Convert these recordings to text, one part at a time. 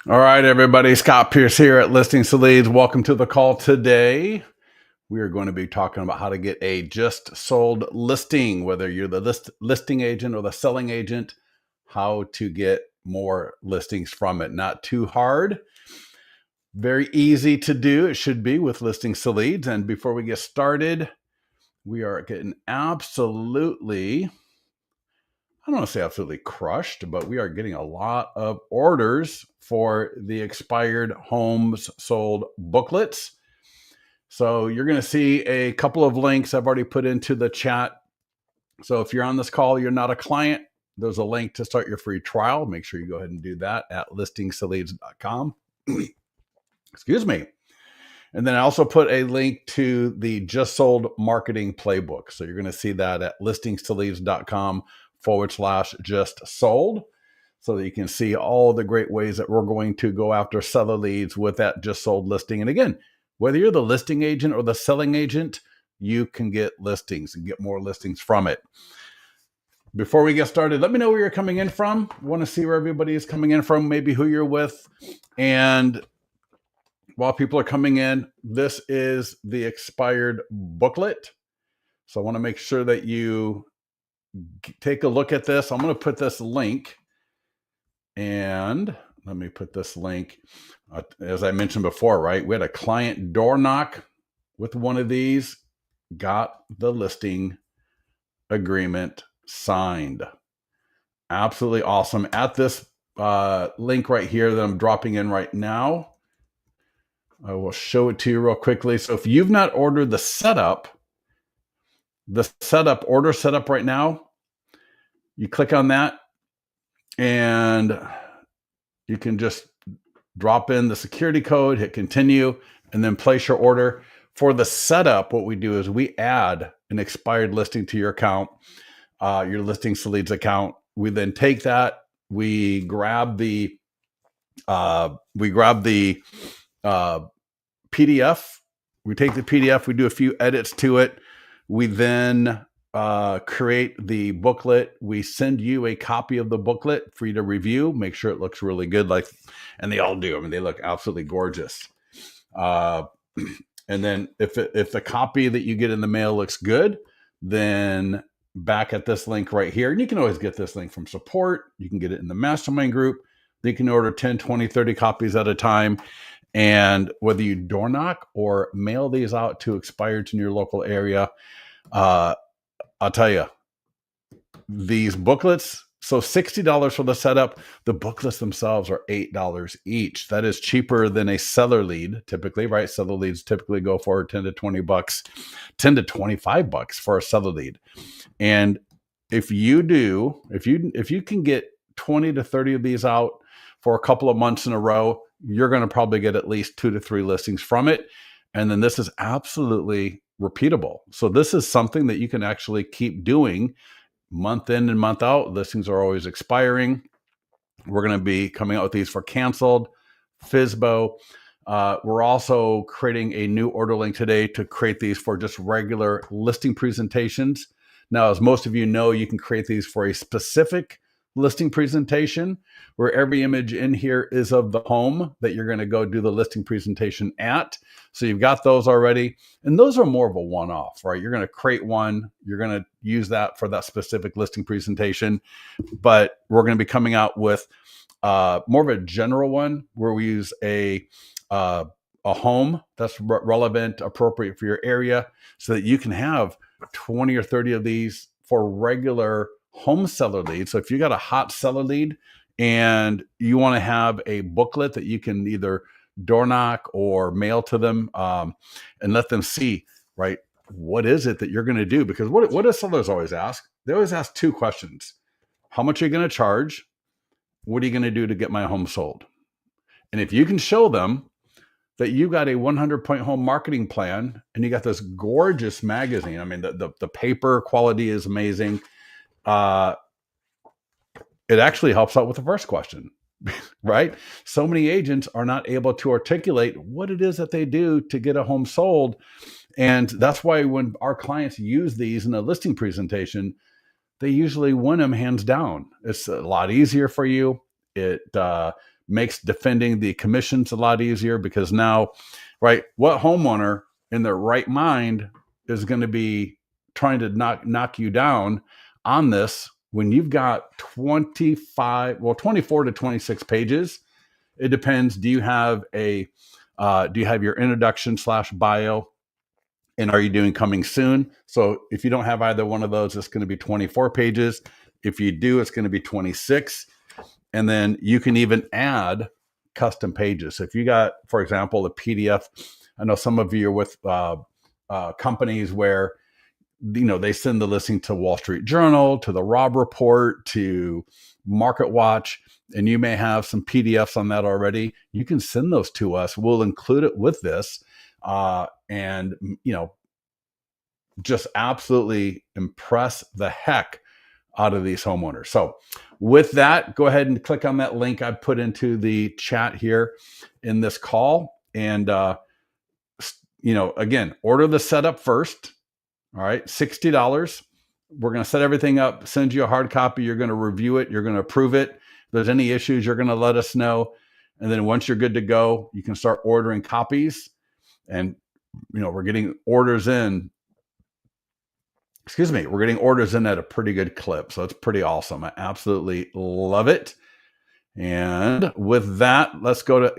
All right, everybody. Scott Pierce here at Listings to Leads. Welcome to the call today. We are going to be talking about how to get a just sold listing, whether you're the listing agent or the selling agent, how to get more listings from it. Not too hard, very easy to do. It should be with Listings to Leads. And before we get started, we are getting absolutely, I don't want to say absolutely crushed, but we are getting a lot of orders for the expired homes sold booklets. So you're going to see a couple of links I've already put into the chat. So if you're on this call, you're not a client, there's a link to start your free trial. Make sure you go ahead and do that at listingstoleads.com. Excuse me. And then I also put a link to the just sold marketing playbook. So you're going to see that at listingstoleads.com/just sold. So that you can see all the great ways that we're going to go after seller leads with that just sold listing. And again, whether you're the listing agent or the selling agent, you can get listings and get more listings from it. Before we get started, let me know where you're coming in from. I want to see where everybody is coming in from, maybe who you're with. And while people are coming in, this is the expired booklet. So I want to make sure that you take a look at this. I'm going to put this link. And let me put this link, as I mentioned before, right? We had a client door knock with one of these, got the listing agreement signed. Absolutely awesome. At this link right here that I'm dropping in right now, I will show it to you real quickly. So if you've not ordered the order setup right now, you click on that and you can just drop in the security code, hit continue, and then place your order. For the setup, what we do is we add an expired listing to your account, your Listings to Leads account. We then take that, we grab the PDF. We take the PDF, we do a few edits to it. We then create the booklet. We send you a copy of the booklet for you to review, make sure it looks really good, and they all do. I mean, they look absolutely gorgeous. And then if the copy that you get in the mail looks good, then back at this link right here, and you can always get this link from support. You can get it in the mastermind group. You can order 10, 20, 30 copies at a time. And whether you door knock or mail these out to expireds in your local area, I'll tell you, these booklets, so $60 for the setup. The booklets themselves are $8 each. That is cheaper than a seller lead typically, right? Seller leads typically go for 10 to 20 bucks, 10 to 25 bucks for a seller lead. And if you can get 20 to 30 of these out for a couple of months in a row, you're going to probably get at least 2 to 3 listings from it. And then this is absolutely repeatable. So this is something that you can actually keep doing month in and month out. Listings are always expiring. We're going to be coming out with these for canceled, FSBO. We're also creating a new order link today to create these for just regular listing presentations. Now, as most of you know, you can create these for a specific listing presentation where every image in here is of the home that you're going to go do the listing presentation at. So you've got those already. And those are more of a one-off, right? You're going to create one. You're going to use that for that specific listing presentation. But we're going to be coming out with more of a general one where we use a home that's relevant, appropriate for your area, so that you can have 20 or 30 of these for regular home seller leads. So if you got a hot seller lead and you want to have a booklet that you can either door knock or mail to them and let them see, right, what is it that you're going to do? Because what do sellers always ask? They always ask 2 questions. How much are you going to charge? What are you going to do to get my home sold? And if you can show them that you got a 100-point home marketing plan and you got this gorgeous magazine, I mean, the paper quality is amazing. It actually helps out with the first question, right? So many agents are not able to articulate what it is that they do to get a home sold. And that's why when our clients use these in a listing presentation, they usually win them hands down. It's a lot easier for you. It makes defending the commissions a lot easier, because now, right, what homeowner in their right mind is going to be trying to knock you down on this when you've got 24 to 26 pages? It depends. Do you have your introduction / bio? And are you doing coming soon? So if you don't have either one of those, it's going to be 24 pages. If you do, it's going to be 26. And then you can even add custom pages. So if you got, for example, a PDF, I know some of you are with companies where, they send the listing to Wall Street Journal, to the Robb Report, to Market Watch, and you may have some PDFs on that already. You can send those to us. We'll include it with this, and just absolutely impress the heck out of these homeowners. So with that, go ahead and click on that link I put into the chat here in this call. And, again, order the setup first. All right, $60. We're going to set everything up, send you a hard copy. You're going to review it. You're going to approve it. If there's any issues, you're going to let us know. And then once you're good to go, you can start ordering copies. And, we're getting orders in. We're getting orders in at a pretty good clip. So it's pretty awesome. I absolutely love it. And with that, let's go to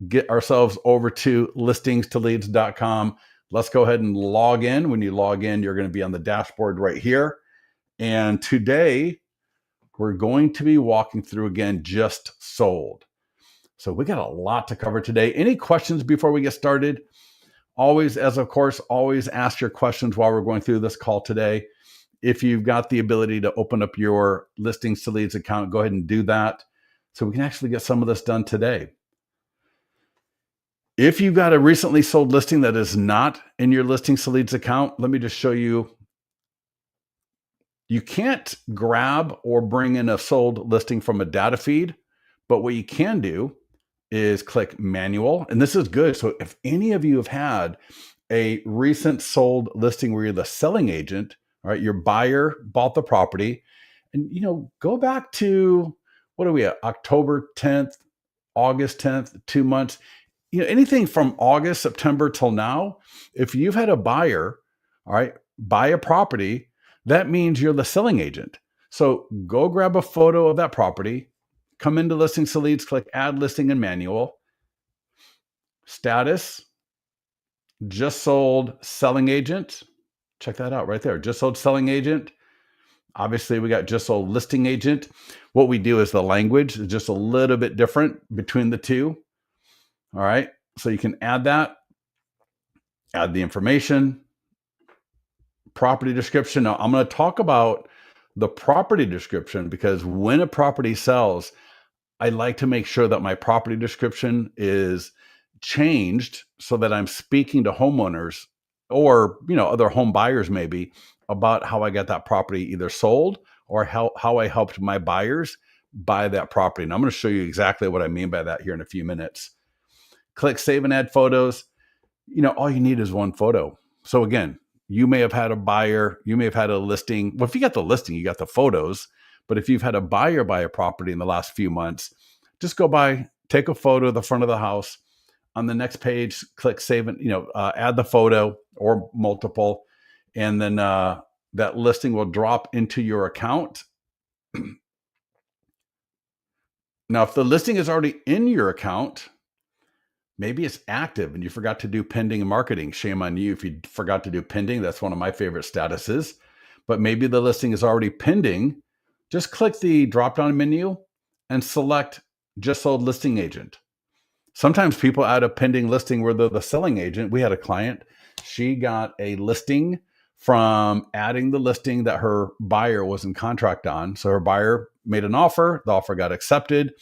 get ourselves over to listingstoleads.com. Let's go ahead and log in. When you log in, you're going to be on the dashboard right here. And today, we're going to be walking through, again, just sold. So we got a lot to cover today. Any questions before we get started? Always ask your questions while we're going through this call today. If you've got the ability to open up your Listings to Leads account, go ahead and do that so we can actually get some of this done today. If you've got a recently sold listing that is not in your Listings to Leads account, let me just show you. You can't grab or bring in a sold listing from a data feed, but what you can do is click manual. And this is good. So if any of you have had a recent sold listing where you're the selling agent, all right, your buyer bought the property, and go back to, what are we at, October 10th, August 10th, 2 months, anything from August, September till now, if you've had a buyer, all right, buy a property, that means you're the selling agent. So go grab a photo of that property, come into Listings to Leads, click add listing in manual, status, just sold selling agent. Check that out right there. Just sold selling agent. Obviously, we got just sold listing agent. What we do is the language is just a little bit different between the two. All right. So you can add that, add the information, property description. Now, I'm going to talk about the property description because when a property sells, I like to make sure that my property description is changed so that I'm speaking to homeowners or, other home buyers maybe about how I got that property either sold or how I helped my buyers buy that property. And I'm going to show you exactly what I mean by that here in a few minutes. Click save and add photos. All you need is one photo. So again, you may have had a buyer, you may have had a listing. Well, if you got the listing, you got the photos. But if you've had a buyer buy a property in the last few months, just go by, take a photo of the front of the house. On the next page, click save and add the photo or multiple, and then that listing will drop into your account. Now, if the listing is already in your account, maybe it's active and you forgot to do pending and marketing. Shame on you if you forgot to do pending. That's one of my favorite statuses. But maybe the listing is already pending. Just click the drop-down menu and select just sold listing agent. Sometimes people add a pending listing where they're the selling agent. We had a client. She got a listing from adding the listing that her buyer was in contract on. So her buyer made an offer. The offer got accepted.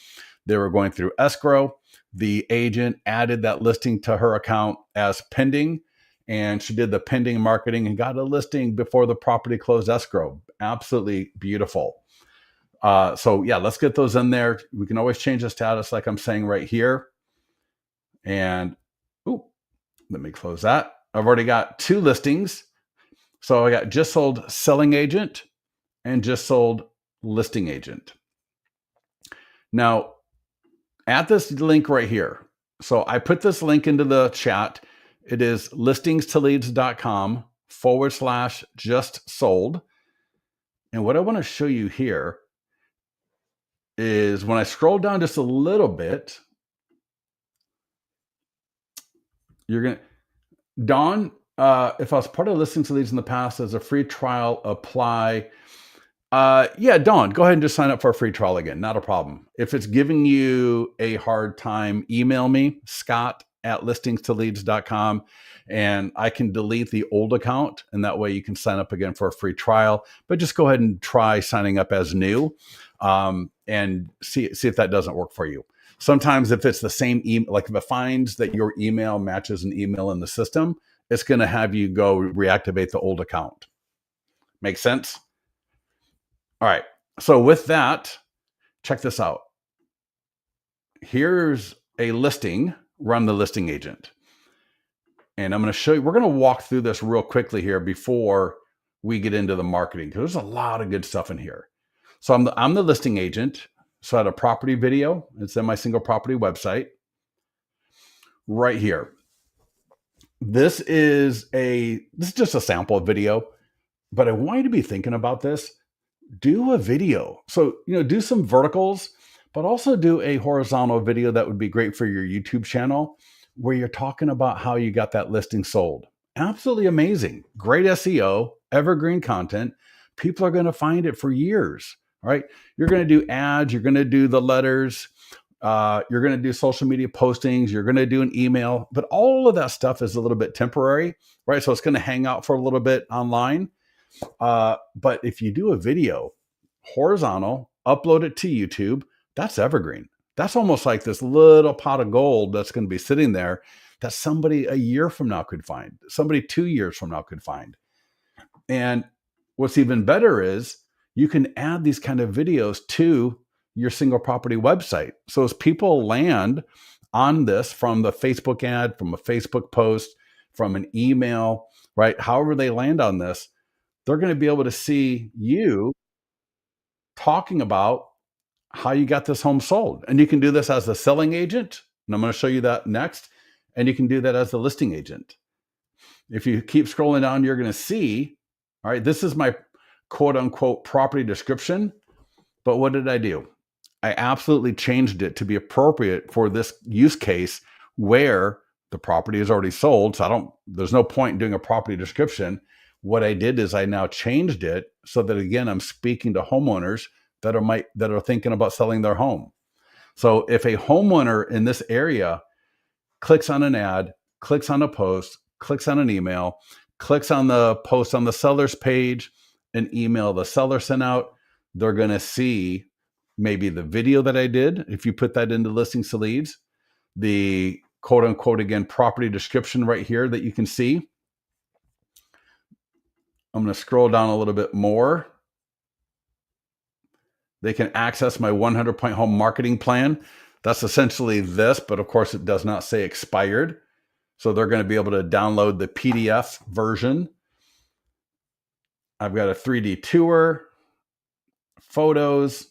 They were going through escrow. The agent added that listing to her account as pending, and she did the pending marketing and got a listing before the property closed escrow. Absolutely beautiful. So yeah, let's get those in there. We can always change the status like I'm saying right here. And let me close that. I've already got 2 listings. So I got just sold selling agent and just sold listing agent. Now, At this link right here. So I put this link into the chat. It is listingstoleads.com/just sold. And what I want to show you here is when I scroll down just a little bit, you're going to, Dawn, if I was part of Listing to Leads in the past as a free trial, apply. Yeah, Dawn, go ahead and just sign up for a free trial again. Not a problem. If it's giving you a hard time, email me, scott@listingstoleads.com, and I can delete the old account. And that way you can sign up again for a free trial. But just go ahead and try signing up as new and see if that doesn't work for you. Sometimes if it's the same email, like if it finds that your email matches an email in the system, it's going to have you go reactivate the old account. Make sense? All right. So with that, check this out. Here's a listing. Run the listing agent. And I'm going to show you, we're going to walk through this real quickly here before we get into the marketing, because there's a lot of good stuff in here. So I'm the listing agent. So I had a property video. It's in my single property website right here. This is just a sample video, but I want you to be thinking about this. Do a video. So, do some verticals, but also do a horizontal video that would be great for your YouTube channel where you're talking about how you got that listing sold. Absolutely amazing. Great SEO, evergreen content. People are going to find it for years. All right. You're going to do ads. You're going to do the letters. You're going to do social media postings. You're going to do an email, but all of that stuff is a little bit temporary, right? So it's going to hang out for a little bit online. But if you do a video horizontal, upload it to YouTube, that's evergreen. That's almost like this little pot of gold that's going to be sitting there that somebody a year from now could find, somebody 2 years from now could find. And what's even better is you can add these kind of videos to your single property website. So as people land on this from the Facebook ad, from a Facebook post, from an email, right? However they land on this, they're going to be able to see you talking about how you got this home sold. And you can do this as a selling agent. And I'm going to show you that next. And you can do that as a listing agent. If you keep scrolling down, you're going to see, all right, this is my quote unquote property description. But what did I do? I absolutely changed it to be appropriate for this use case where the property is already sold. So there's no point in doing a property description. What I did is I now changed it so that, again, I'm speaking to homeowners that are thinking about selling their home. So if a homeowner in this area clicks on an ad, clicks on a post, clicks on an email, clicks on the post on the seller's page, an email the seller sent out, they're going to see maybe the video that I did. If you put that into Listings to Leads, the quote unquote, again, property description right here that you can see. I'm going to scroll down a little bit more. They can access my 100-point home marketing plan. That's essentially this, but of course it does not say expired. So they're going to be able to download the PDF version. I've got a 3D tour, photos.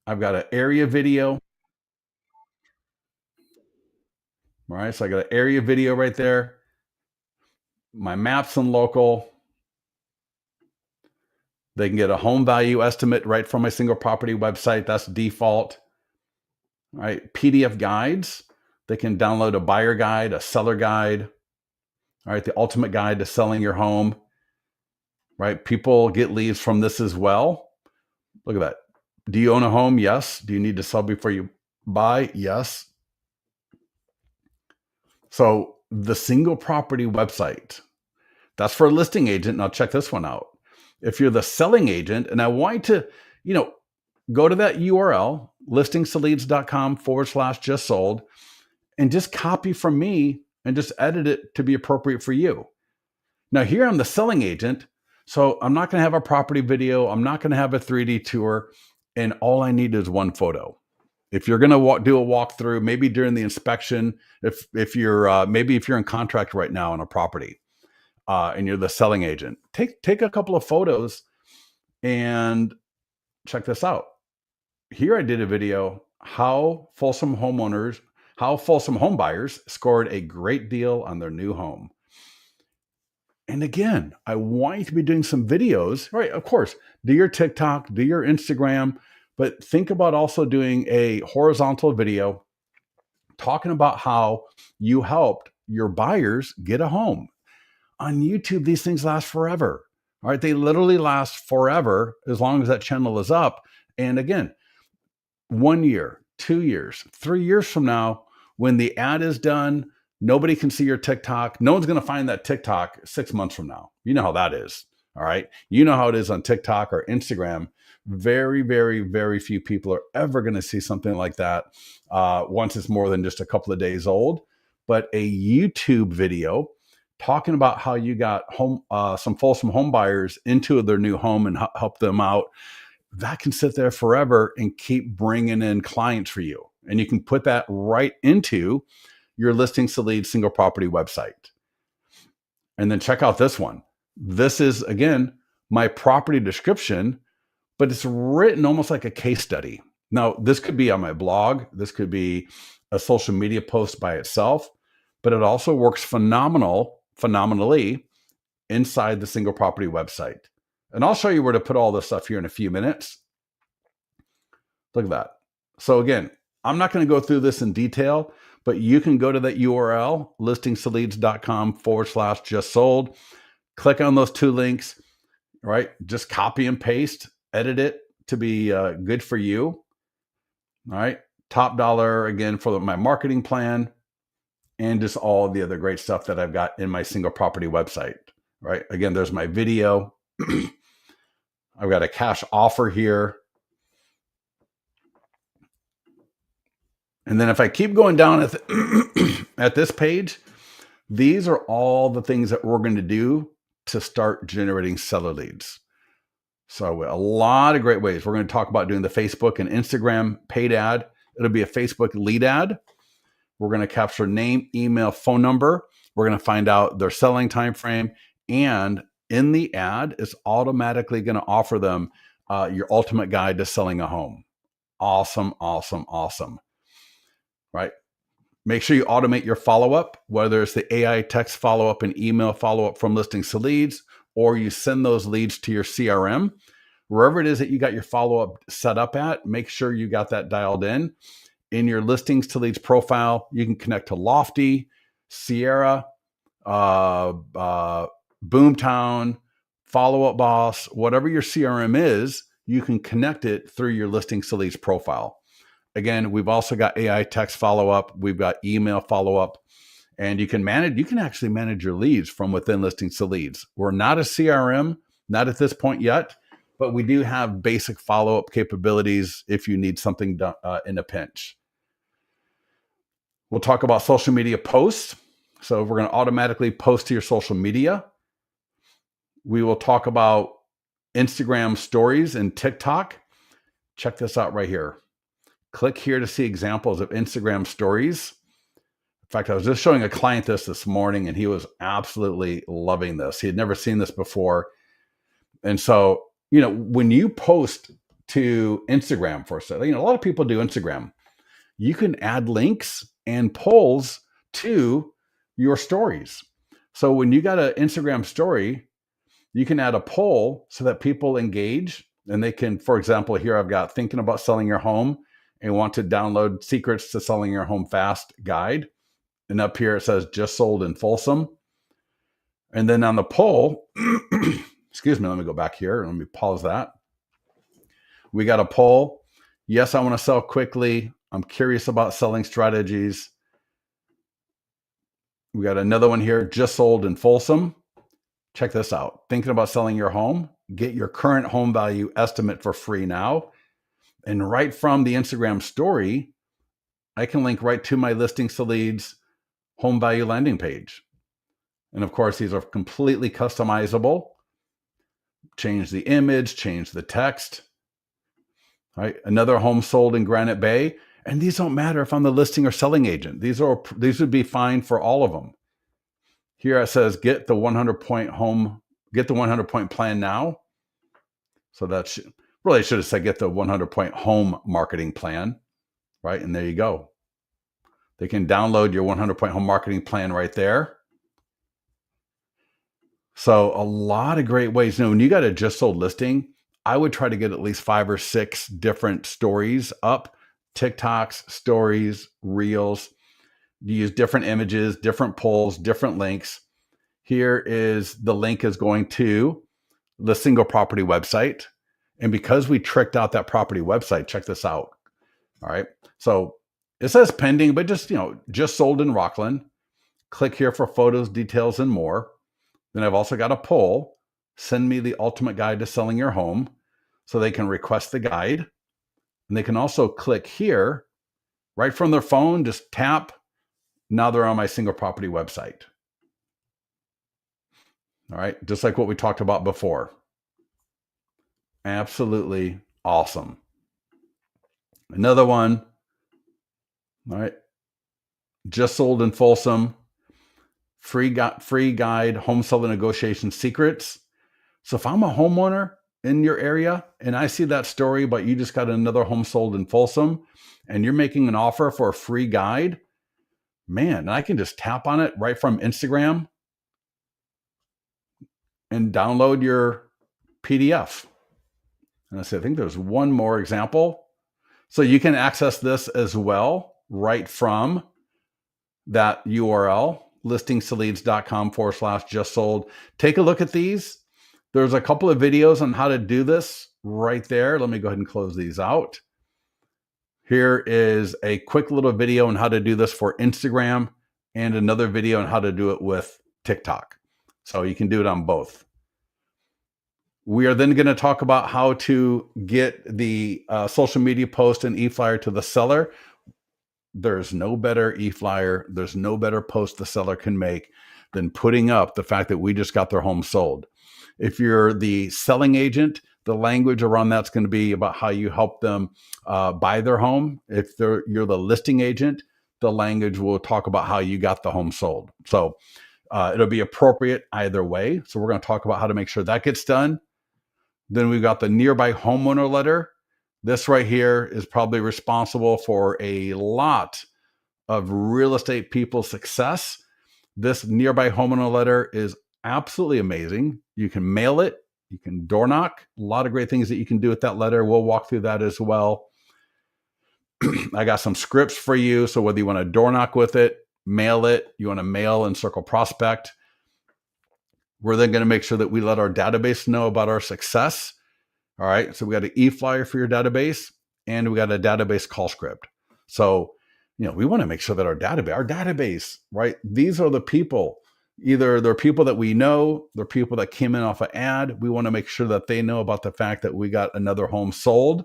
I've got an area video. All right, so I got an area video right there. My maps and local. They can get a home value estimate right from my single property website. That's default. All right, PDF guides. They can download a buyer guide, a seller guide. All right, the ultimate guide to selling your home. Right, people get leads from this as well. Look at that. Do you own a home? Yes. Do you need to sell before you buy? Yes. So the single property website, that's for a listing agent. Now check this one out. If you're the selling agent, and I want you to, go to that URL, listingstoleads.com/just sold, and just copy from me and just edit it to be appropriate for you. Now here I'm the selling agent. So I'm not going to have a property video. I'm not going to have a 3D tour. And all I need is one photo. If you're going to do a walkthrough, maybe during the inspection, if you're maybe if you're in contract right now on a property and you're the selling agent, take a couple of photos and check this out. Here I did a video how Folsom home buyers scored a great deal on their new home. And again, I want you to be doing some videos, right? Of course, do your TikTok, do your Instagram, but think about also doing a horizontal video talking about how you helped your buyers get a home. On YouTube, these things last forever. All right. They literally last forever as long as that channel is up. And again, 1 year, 2 years, 3 years from now, when the ad is done, nobody can see your TikTok. No one's going to find that TikTok 6 months from now. You know how that is. All right. You know how it is on TikTok or Instagram. Very, very, very few people are ever going to see something like that once it's more than just a couple of days old. But a YouTube video talking about how you got some Folsom home buyers into their new home and help them out, that can sit there forever and keep bringing in clients for you. And you can put that right into your Listings to Leads single property website. And then check out this one. This is, again, my property description, but it's written almost like a case study. Now, this could be on my blog. This could be a social media post by itself, but it also works phenomenally inside the single property website. And I'll show you where to put all this stuff here in a few minutes. Look at that. So again, I'm not going to go through this in detail, but you can go to that URL, listingstoleads.com/just sold. Click on those two links, right? Just copy and paste, edit it to be good for you. All right. Top dollar again for my marketing plan and just all the other great stuff that I've got in my single property website, right? Again, there's my video. I've got a cash offer here. And then if I keep going down at this page, these are all the things that we're going to do to start generating seller leads. So a lot of great ways. We're going to talk about doing the Facebook and Instagram paid ad. It'll be a Facebook lead ad. We're going to capture name, email, phone number. We're going to find out their selling time frame. And in the ad, it's automatically going to offer them your ultimate guide to selling a home. Awesome, awesome, awesome. Right? Make sure you automate your follow-up, whether it's the AI text follow-up and email follow-up from Listings to Leads, or you send those leads to your CRM. Wherever it is that you got your follow-up set up at, make sure you got that dialed in. In your Listings to Leads profile, you can connect to Lofty, Sierra, Boomtown, Follow-Up Boss, whatever your CRM is, you can connect it through your Listings to Leads profile. Again, we've also got AI text follow-up. We've got email follow-up. And you can actually manage your leads from within Listings to Leads. We're not a CRM, not at this point yet, but we do have basic follow-up capabilities if you need something done in a pinch. We'll talk about social media posts. So we're going to automatically post to your social media. We will talk about Instagram stories and TikTok. Check this out right here. Click here to see examples of Instagram stories. In fact, I was just showing a client this morning, and he was absolutely loving this. He had never seen this before. And so, when you post to Instagram for a second, a lot of people do Instagram. You can add links and polls to your stories. So when you got an Instagram story, you can add a poll so that people engage, and they can, for example, here I've got thinking about selling your home and want to download Secrets to Selling Your Home Fast guide. And up here it says just sold in Folsom. And then on the poll, excuse me, let me go back here. Let me pause that. We got a poll. Yes, I want to sell quickly. I'm curious about selling strategies. We got another one here, just sold in Folsom. Check this out. Thinking about selling your home? Get your current home value estimate for free now. And right from the Instagram story, I can link right to my Listings to Leads home value landing page. And of course, these are completely customizable. Change the image, change the text. All right, another home sold in Granite Bay. And these don't matter if I'm the listing or selling agent. These would be fine for all of them. Here it says, get the 100-point plan now. So that really should have said, get the 100-point home marketing plan. right? And there you go. They can download your 100-point home marketing plan right there. So a lot of great ways. When you got a just sold listing, I would try to get at least 5 or 6 different stories up, TikToks, stories, reels. You use different images, different polls, different links. Here is the link is going to the single property website. And because we tricked out that property website, check this out. All right. So it says pending, but just sold in Rockland. Click here for photos, details, and more. Then I've also got a poll. Send me the ultimate guide to selling your home. So they can request the guide. And they can also click here right from their phone, just tap. Now they're on my single property website. All right. Just like what we talked about before. Absolutely awesome. Another one. All right. Just sold in Folsom. Free guide, home seller negotiation secrets. So if I'm a homeowner in your area and I see that story, but you just got another home sold in Folsom and you're making an offer for a free guide, man, I can just tap on it right from Instagram and download your PDF. And I think there's one more example. So you can access this as well right from that URL, listingtoleads.com/just sold. Take a look at these. There's a couple of videos on how to do this right there. Let me go ahead and close these out. Here is a quick little video on how to do this for Instagram and another video on how to do it with TikTok. So you can do it on both. We are then going to talk about how to get the social media post and e-flyer to the seller. There's no better e-flyer, there's no better post the seller can make than putting up the fact that we just got their home sold. If you're the selling agent, the language around that's going to be about how you help them buy their home. If you're the listing agent, the language will talk about how you got the home sold. So it'll be appropriate either way. So we're going to talk about how to make sure that gets done. Then we've got the nearby homeowner letter. This right here is probably responsible for a lot of real estate people's success. This nearby homeowner letter is absolutely amazing. You can mail it. You can door knock. A lot of great things that you can do with that letter. We'll walk through that as well. I got some scripts for you. So whether you want to door knock with it, mail it, you want to mail and circle prospect, we're then going to make sure that we let our database know about our success. All right. So we got an e-flyer for your database and we got a database call script. So, we want to make sure that our database, right? These are the people, either they're people that we know, they're people that came in off an ad. We want to make sure that they know about the fact that we got another home sold.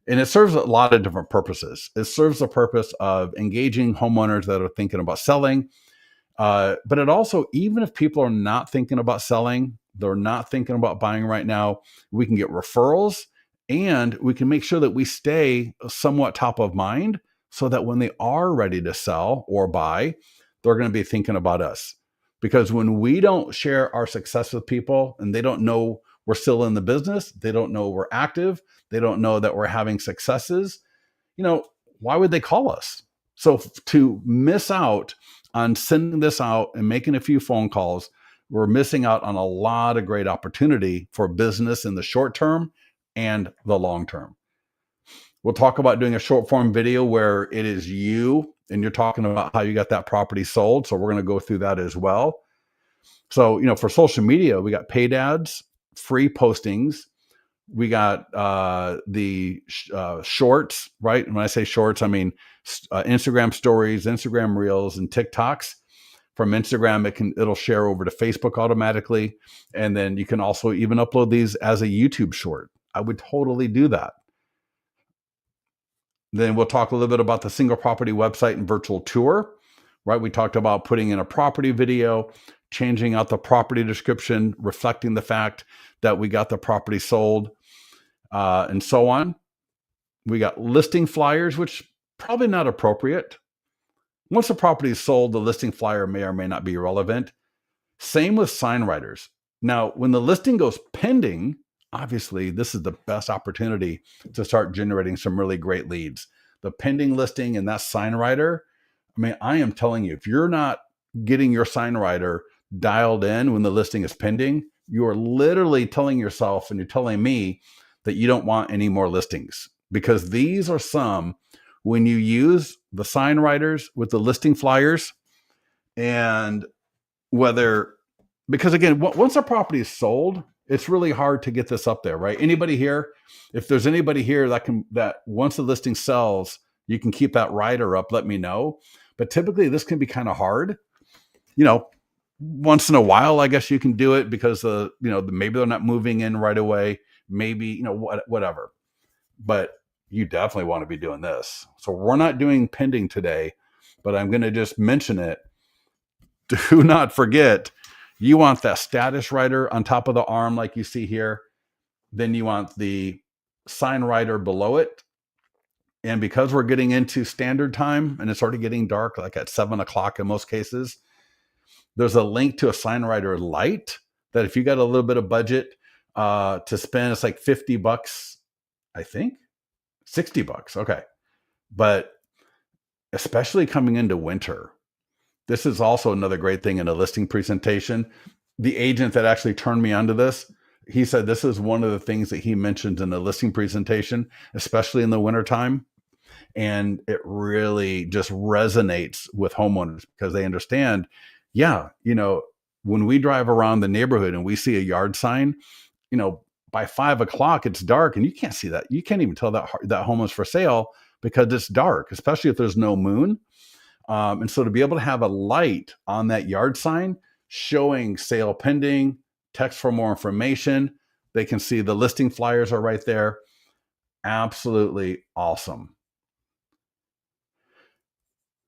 And it serves a lot of different purposes. It serves the purpose of engaging homeowners that are thinking about selling. But it also, even if people are not thinking about selling, they're not thinking about buying right now, we can get referrals and we can make sure that we stay somewhat top of mind so that when they are ready to sell or buy, they're going to be thinking about us. Because when we don't share our success with people and they don't know we're still in the business, they don't know we're active, they don't know that we're having successes, why would they call us? So to miss out on sending this out and making a few phone calls, we're missing out on a lot of great opportunity for business in the short term and the long term. We'll talk about doing a short form video where it is you and you're talking about how you got that property sold. So we're going to go through that as well. So, for social media, we got paid ads, free postings. We got the shorts, right? When I say shorts, I mean Instagram stories, Instagram reels, and TikToks. From Instagram, it'll share over to Facebook automatically. And then you can also even upload these as a YouTube short. I would totally do that. Then we'll talk a little bit about the single property website and virtual tour, right? We talked about putting in a property video, changing out the property description, reflecting the fact that we got the property sold, and so on. We got listing flyers, which probably not appropriate. Once the property is sold, the listing flyer may or may not be relevant. Same with sign writers. Now, when the listing goes pending, obviously this is the best opportunity to start generating some really great leads. the pending listing and that sign writer, I mean, I am telling you, if you're not getting your sign writer dialed in when the listing is pending, you are literally telling yourself and you're telling me that you don't want any more listings, because these are some, when you use the sign writers with the listing flyers, and whether, because again, once a property is sold, it's really hard to get this up there, right? Anybody here, if there's anybody here that once the listing sells, you can keep that rider up, let me know. But typically this can be kind of hard. Once in a while, I guess you can do it because maybe they're not moving in right away. Maybe, whatever. But you definitely want to be doing this. So we're not doing pending today, but I'm going to just mention it. Do not forget, you want that status writer on top of the arm like you see here. Then you want the sign writer below it. And because we're getting into standard time and it's already getting dark, like at 7:00 in most cases, there's a link to a sign writer light that if you got a little bit of budget to spend, it's like $50, I think. $60. Okay. But especially coming into winter, this is also another great thing in a listing presentation. The agent that actually turned me onto this, he said this is one of the things that he mentioned in the listing presentation, especially in the wintertime. And it really just resonates with homeowners because they understand, when we drive around the neighborhood and we see a yard sign, by 5:00 it's dark and you can't see that. You can't even tell that home is for sale because it's dark, especially if there's no moon. And so to be able to have a light on that yard sign showing sale pending, text for more information, they can see the listing flyers are right there. Absolutely awesome.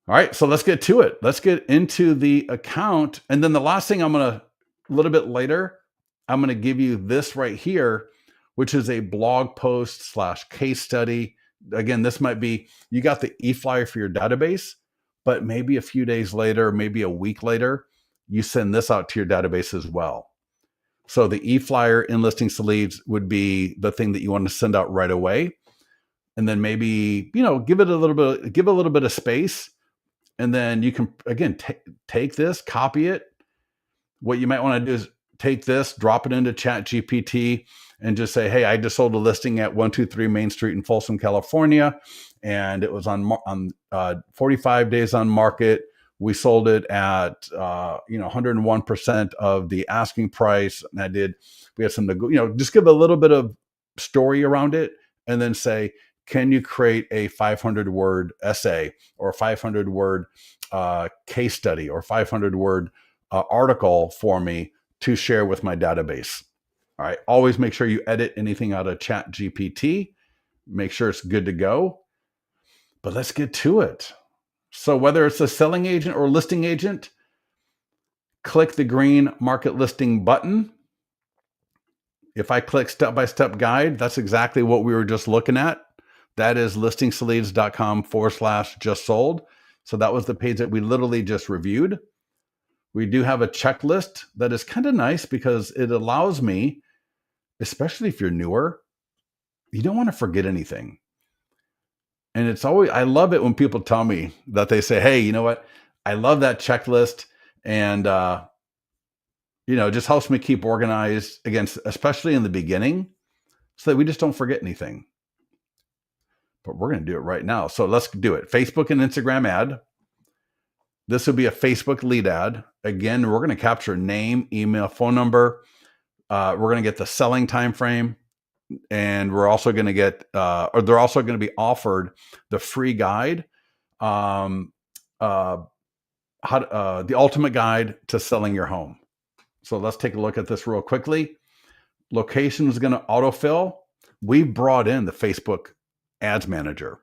All right, so let's get to it. Let's get into the account. And then the last thing a little bit later, I'm going to give you this right here, which is a blog post / case study. Again, this might be, you got the e-flyer for your database, but maybe a few days later, maybe a week later, you send this out to your database as well. So the e-flyer in listings to leads would be the thing that you want to send out right away. And then maybe, give a little bit of space. And then you can, again, take this, copy it. What you might want to do is take this, drop it into ChatGPT and just say, hey, I just sold a listing at 123 Main Street in Folsom, California. And it was on 45 days on market. We sold it at 101% of the asking price. And we had some, just give a little bit of story around it and then say, can you create a 500-word essay or a 500-word case study or 500-word article for me to share with my database? All right. Always make sure you edit anything out of ChatGPT. Make sure it's good to go. But let's get to it. So whether it's a selling agent or listing agent, click the green market listing button. If I click step-by-step guide, that's exactly what we were just looking at. That is listingsleads.com/just sold. So that was the page that we literally just reviewed. We do have a checklist that is kind of nice because it allows me, especially if you're newer, you don't want to forget anything. And I love it when people tell me that they say, hey, you know what? I love that checklist. And, it just helps me keep organized, especially in the beginning, so that we just don't forget anything. But we're going to do it right now. So let's do it. Facebook and Instagram ad. This will be a Facebook lead ad. Again, we're going to capture name, email, phone number. We're going to get the selling time frame. And we're also going to get, or they're also going to be offered the free guide, the ultimate guide to selling your home. So let's take a look at this real quickly. Location is going to autofill. We brought in the Facebook Ads Manager.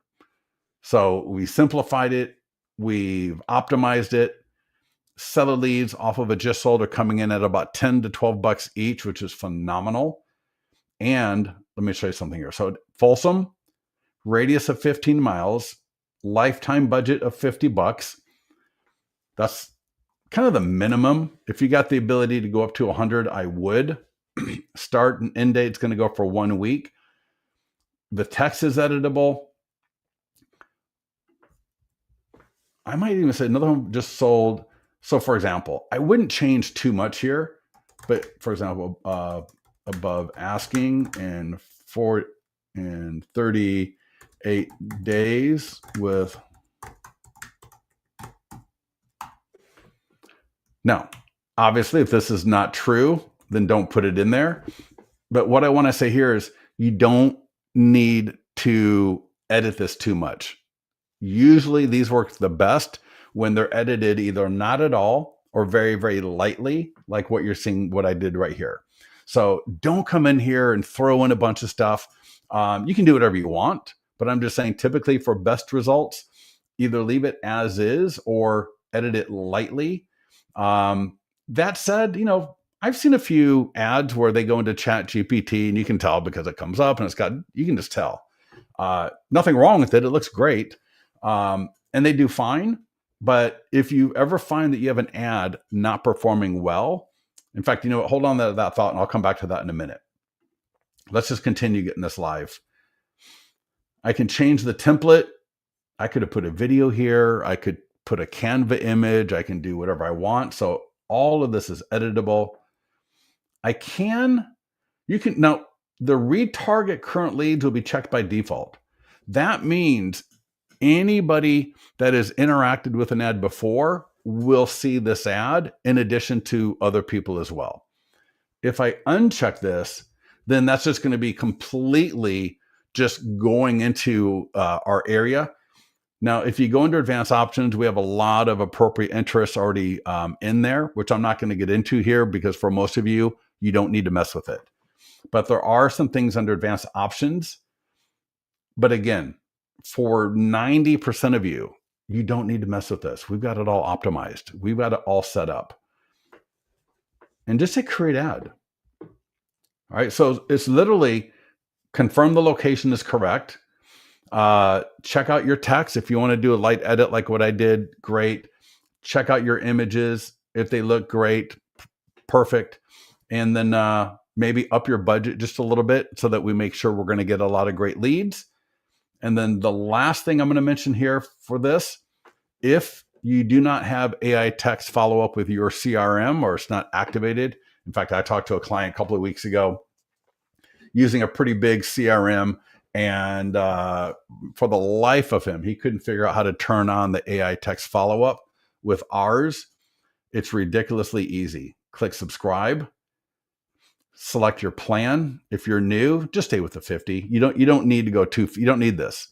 So we simplified it. We've optimized it. Seller leads off of a just sold are coming in at about $10 to $12 each, which is phenomenal. And let me show you something here. So Folsom, radius of 15 miles, lifetime budget of $50. That's kind of the minimum. If you got the ability to go up to 100, I would. Start and end date is going to go for 1 week. The text is editable. I might even say another home just sold. So for example, I wouldn't change too much here, but for example, above asking and 38 days with. Now, obviously, if this is not true, then don't put it in there. But what I want to say here is you don't need to edit this too much. Usually these work the best when they're edited either not at all or very, very lightly, like what you're seeing, what I did right here. So don't come in here and throw in a bunch of stuff. You can do whatever you want, but I'm just saying typically for best results, either leave it as is or edit it lightly. That said, I've seen a few ads where they go into Chat GPT and you can tell because it comes up and you can just tell. Nothing wrong with it. It looks great. And they do fine. But if you ever find that you have an ad not performing well, in fact, you know what, hold on to that thought and I'll come back to that in a minute. Let's just continue getting this live. I can change the template. I could have put a video here. I could put a Canva image. I can do whatever I want. So all of this is editable. Now the retarget current leads will be checked by default. That means anybody that has interacted with an ad before will see this ad in addition to other people as well. If I uncheck this, then that's just going to be completely just going into our area. Now, if you go into advanced options, we have a lot of appropriate interests already in there, which I'm not going to get into here because for most of you, you don't need to mess with it. But there are some things under advanced options. But again, for 90% of you, you don't need to mess with this. We've got it all optimized. We've got it all set up. And just hit create ad. All right. So it's literally confirm the location is correct. Check out your text. If you want to do a light edit like what I did, great. Check out your images. If they look great, perfect. And then maybe up your budget just a little bit so that we make sure we're going to get a lot of great leads. And then the last thing I'm going to mention here for this, if you do not have AI text follow up with your CRM or it's not activated. In fact, I talked to a client a couple of weeks ago using a pretty big CRM. And for the life of him, he couldn't figure out how to turn on the AI text follow-up. With ours, it's ridiculously easy. Click subscribe, select your plan. If you're new, just stay with the 50. You don't need to go you don't need this.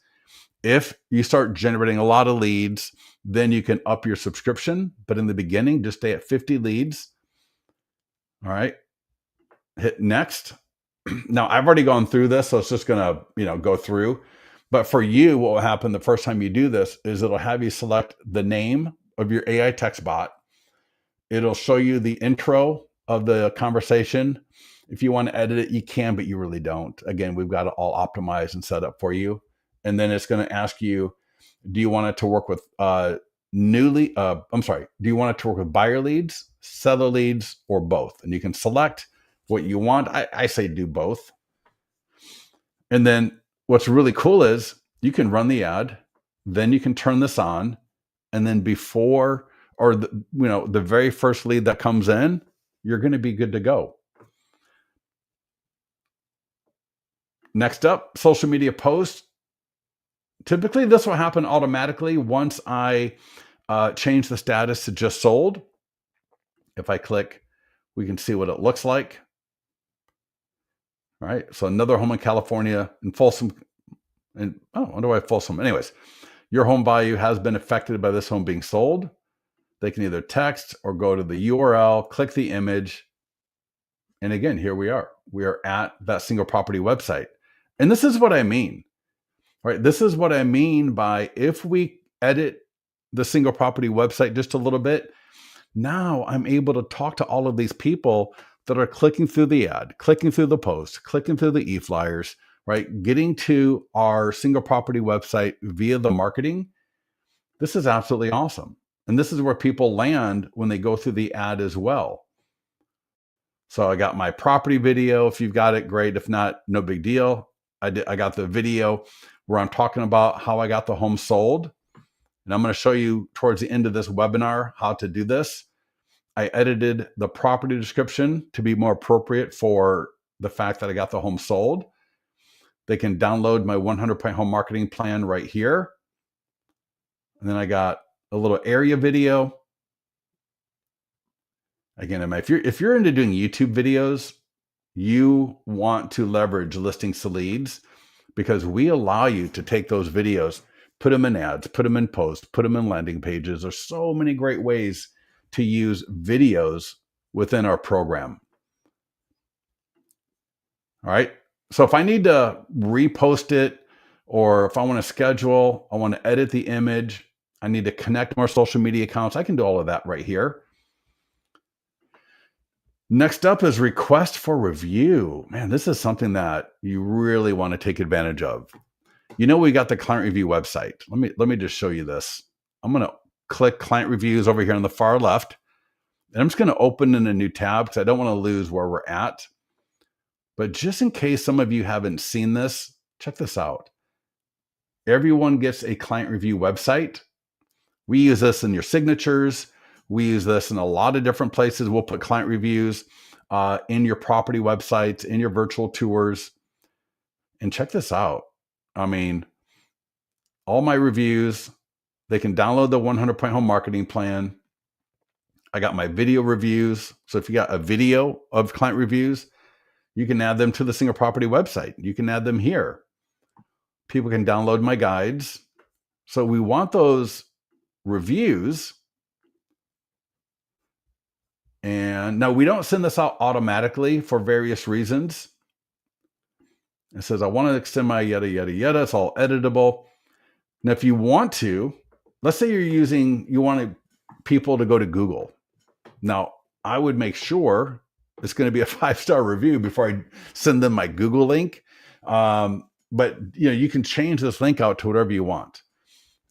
If you start generating a lot of leads, then you can up your subscription. But in the beginning, just stay at 50 leads. All right. Hit next. Now, I've already gone through this, so it's just going to, go through. But for you, what will happen the first time you do this is it'll have you select the name of your AI text bot. It'll show you the intro of the conversation. If you want to edit it, you can, but you really don't. Again, we've got it all optimized and set up for you. And then it's going to ask you, do you want it to work with do you want it to work with buyer leads, seller leads, or both? And you can select what you want. I say do both. And then what's really cool is you can run the ad, then you can turn this on, and then before or the very first lead that comes in, you're going to be good to go. Next up, social media posts. Typically, this will happen automatically once I change the status to just sold. If I click, we can see what it looks like. All right, so another home in California in Folsom. And I wonder why Folsom. Anyways, your home value has been affected by this home being sold. They can either text or go to the URL, click the image. And again, here we are. We are at that single property website. And this is what I mean, right? This is what I mean by if we edit the single property website just a little bit, now I'm able to talk to all of these people that are clicking through the ad, clicking through the post, clicking through the e-flyers, right? Getting to our single property website via the marketing. This is absolutely awesome. And this is where people land when they go through the ad as well. So I got my property video. If you've got it, great. If not, no big deal. I got the video where I'm talking about how I got the home sold. And I'm going to show you towards the end of this webinar how to do this. I edited the property description to be more appropriate for the fact that I got the home sold. They can download my 100-point home marketing plan right here. And then I got a little area video. Again, if you're into doing YouTube videos, you want to leverage listings to leads, because we allow you to take those videos, put them in ads, put them in posts, put them in landing pages. There's so many great ways to use videos within our program. All right. So if I need to repost it, or if I want to schedule, I want to edit the image, I need to connect more social media accounts, I can do all of that right here. Next up is request for review. Man, this is something that you really want to take advantage of. You know, we got the client review website. Let me just show you this. I'm going to click client reviews over here on the far left. And I'm just going to open in a new tab because I don't want to lose where we're at. But just in case some of you haven't seen this, check this out. Everyone gets a client review website. We use this in your signatures. We use this in a lot of different places. We'll put client reviews in your property websites, in your virtual tours. And check this out. I mean, all my reviews, they can download the 100-point home marketing plan. I got my video reviews. So if you got a video of client reviews, you can add them to the single property website. You can add them here. People can download my guides. So we want those reviews. And now we don't send this out automatically for various reasons. It says, I want to extend my yada, yada, yada. It's all editable. Now, if you want to, let's say you want people to go to Google. Now, I would make sure it's going to be a 5-star review before I send them my Google link. But you can change this link out to whatever you want.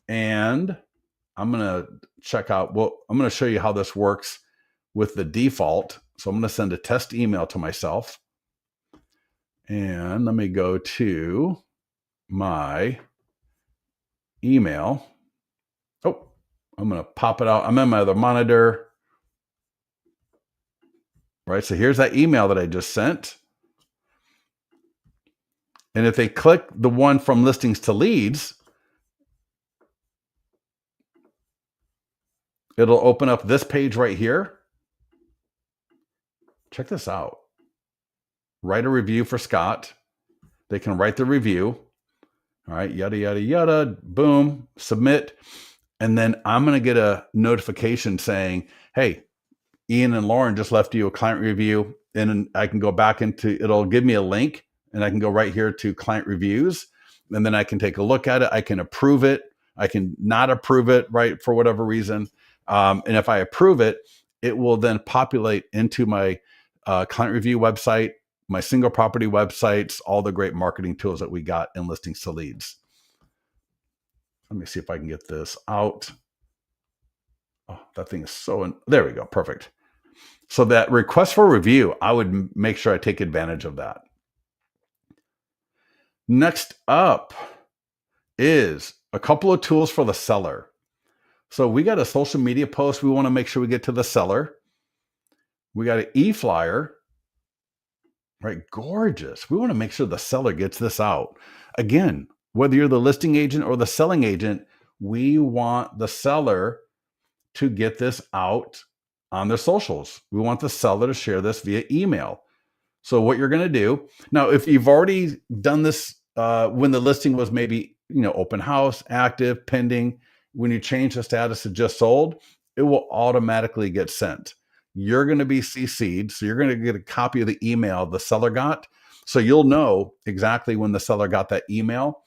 And I'm going to check out, I'm going to show you how this works with the default. So I'm going to send a test email to myself. And let me go to my email. Oh, I'm going to pop it out. I'm in my other monitor. Right. So here's that email that I just sent. And if they click the one from listings to leads, it'll open up this page right here. Check this out. Write a review for Scott. They can write the review. All right, yada, yada, yada, boom, submit. And then I'm going to get a notification saying, hey, Ian and Lauren just left you a client review. And I can go back it'll give me a link, and I can go right here to client reviews. And then I can take a look at it. I can approve it. I can not approve it, right, for whatever reason. And if I approve it, it will then populate into my client review website, my single property websites, all the great marketing tools that we got in listings to leads. Let me see if I can get this out. Oh, that thing is there we go. Perfect. So that request for review, I would make sure I take advantage of that. Next up is a couple of tools for the seller. So we got a social media post. We want to make sure we get to the seller. We got an e-flyer, right? Gorgeous. We want to make sure the seller gets this out. Again, whether you're the listing agent or the selling agent, we want the seller to get this out on their socials. We want the seller to share this via email. So what you're going to do now, if you've already done this when the listing was maybe, open house, active, pending, when you change the status to just sold, it will automatically get sent. You're going to be CC'd. So you're going to get a copy of the email the seller got. So you'll know exactly when the seller got that email.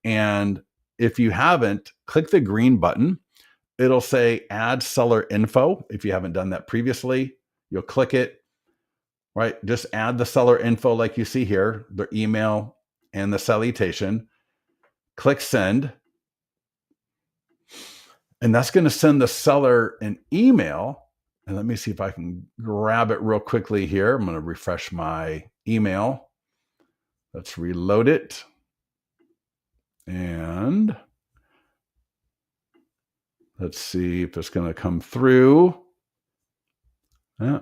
And if you haven't, click the green button. It'll say add seller info. If you haven't done that previously, you'll click it, right? Just add the seller info like you see here, their email and the salutation. Click send. And that's going to send the seller an email. And let me see if I can grab it real quickly here. I'm going to refresh my email. Let's reload it. And Let's see if it's going to come through.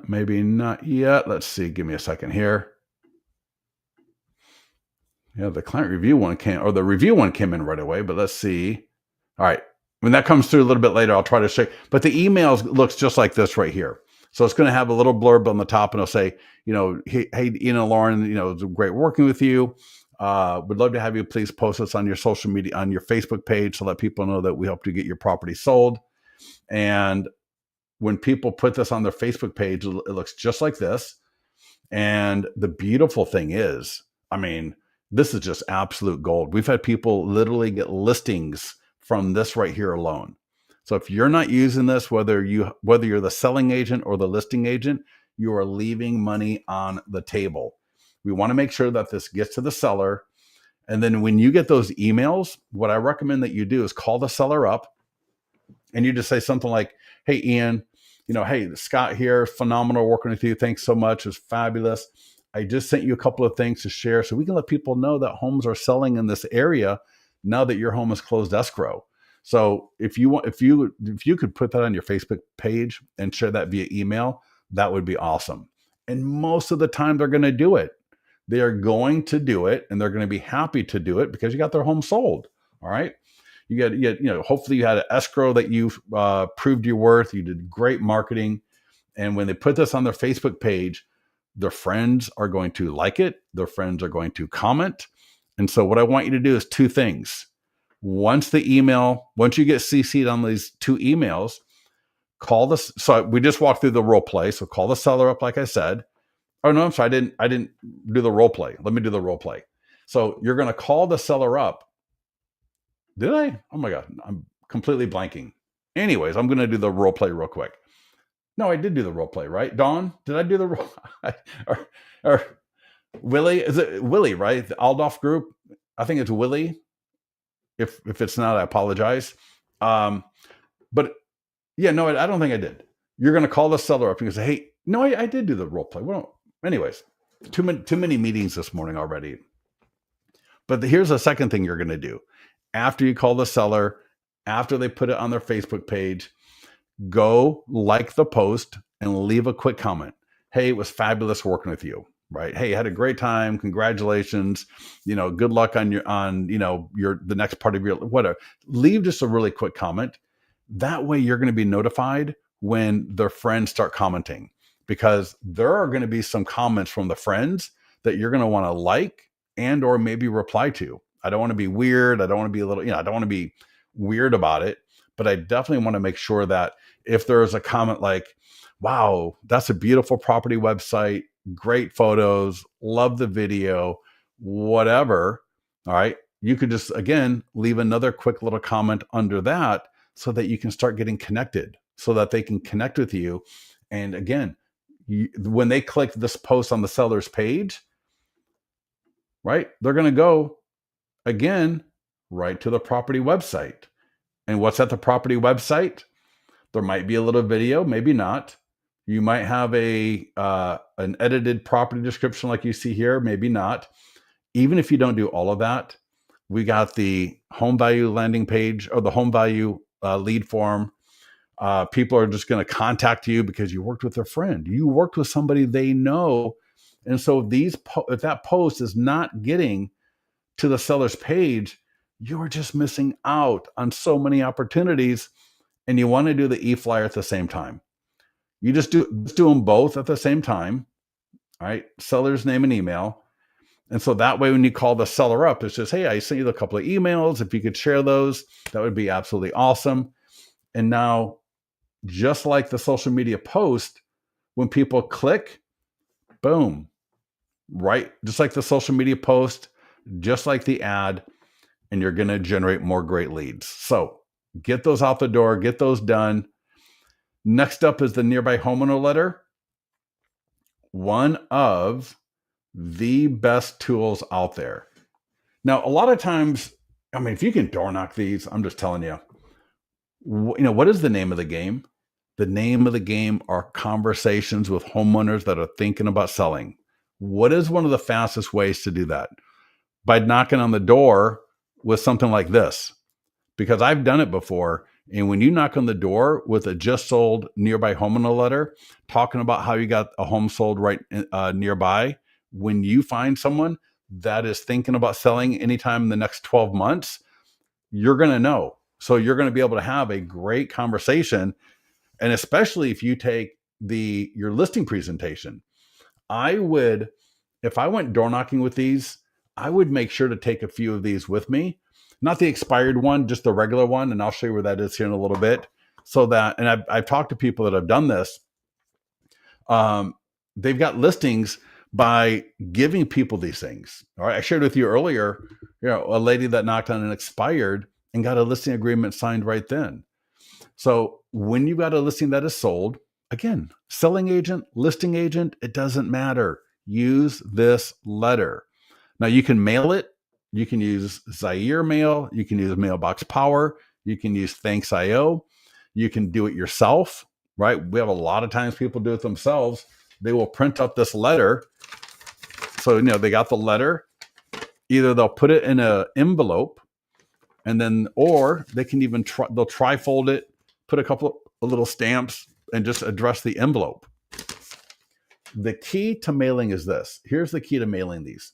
Maybe not yet. Let's see. Give me a second here. Yeah, the client review one or the review one came in right away, but let's see. All right. When that comes through a little bit later, I'll try to show you. But the email looks just like this right here. So it's going to have a little blurb on the top, and it'll say, hey, Ian and Lauren, it's great working with you. Would love to have you please post this on your social media, on your Facebook page, to let people know that we helped you get your property sold. And when people put this on their Facebook page, it looks just like this. And the beautiful thing is, this is just absolute gold. We've had people literally get listings from this right here alone. So if you're not using this, whether you're the selling agent or the listing agent, you are leaving money on the table. We want to make sure that this gets to the seller. And then when you get those emails, what I recommend that you do is call the seller up, and you just say something like, hey, Ian, hey, Scott here, phenomenal working with you. Thanks so much. It was fabulous. I just sent you a couple of things to share so we can let people know that homes are selling in this area now that your home is closed escrow. So if you could put that on your Facebook page and share that via email, that would be awesome. And most of the time they're going to do it. They are going to do it, and they're going to be happy to do it because you got their home sold. All right. Hopefully you had an escrow that you proved your worth. You did great marketing. And when they put this on their Facebook page, their friends are going to like it. Their friends are going to comment. And so what I want you to do is two things. Once you get CC'd on these two emails, so we just walked through the role play. So call the seller up, like I said. Oh, no, I'm sorry. I didn't do the role play. Let me do the role play. So you're going to call the seller up. Did I? Oh my God. I'm completely blanking. Anyways, I'm going to do the role play real quick. No, I did do the role play, right? Dawn, did I do the role? or Willie? Is it Willie, right? The Aldorf Group? I think it's Willie. If it's not, I apologize. But yeah, no, I don't think I did. You're going to call the seller up and you say, hey, no, I did do the role play. Well, anyways, too many meetings this morning already. But here's the second thing you're going to do. After you call the seller, after they put it on their Facebook page, go like the post and leave a quick comment. Hey, it was fabulous working with you, right? Hey, had a great time. Congratulations. Good luck on the next part of your whatever. Leave just a really quick comment. That way you're going to be notified when their friends start commenting, because there are going to be some comments from the friends that you're going to want to like and or maybe reply to. I don't want to be weird. I don't want to be I don't want to be weird about it, but I definitely want to make sure that if there's a comment like, wow, that's a beautiful property website, great photos, love the video, whatever. All right. You could just, again, leave another quick little comment under that so that you can start getting connected, so that they can connect with you. And again, when they click this post on the seller's page, right, they're going to go again right to the property website. And what's at the property website? There might be a little video, maybe not. You might have an edited property description like you see here, maybe not. Even if you don't do all of that, we got the home value landing page or the home value lead form. People are just going to contact you because you worked with a friend. You worked with somebody they know. And so if that post is not getting to the seller's page, you're just missing out on so many opportunities. And you want to do the e-flyer at the same time. You just do them both at the same time. All right. Seller's name and email. And so that way, when you call the seller up, it's just, hey, I sent you a couple of emails. If you could share those, that would be absolutely awesome. And now, just like the social media post, when people click, boom, right? Just like the social media post, just like the ad, and you're going to generate more great leads. So get those out the door, get those done. Next up is the nearby homeowner letter. One of the best tools out there. Now, a lot of times, if you can door knock these, I'm just telling you, what is the name of the game? The name of the game are conversations with homeowners that are thinking about selling. What is one of the fastest ways to do that? By knocking on the door with something like this, because I've done it before. And when you knock on the door with a just sold nearby homeowner letter, talking about how you got a home sold right nearby, when you find someone that is thinking about selling anytime in the next 12 months, you're going to know. So you're going to be able to have a great conversation. And especially if you take your listing presentation, I would, if I went door knocking with these, I would make sure to take a few of these with me, not the expired one, just the regular one. And I'll show you where that is here in a little bit. So that, and I've talked to people that have done this. They've got listings by giving people these things. All right. I shared with you earlier, a lady that knocked on an expired and got a listing agreement signed right then. So when you've got a listing that is sold, again, selling agent, listing agent, it doesn't matter. Use this letter. Now you can mail it. You can use Zaire Mail. You can use Mailbox Power. You can use Thanks.io. You can do it yourself, right? We have a lot of times people do it themselves. They will print up this letter. So, they got the letter. Either they'll put it in an envelope and then, or they can even they'll tri-fold it, put a couple of little stamps and just address the envelope. The key to mailing is this. Here's the key to mailing these.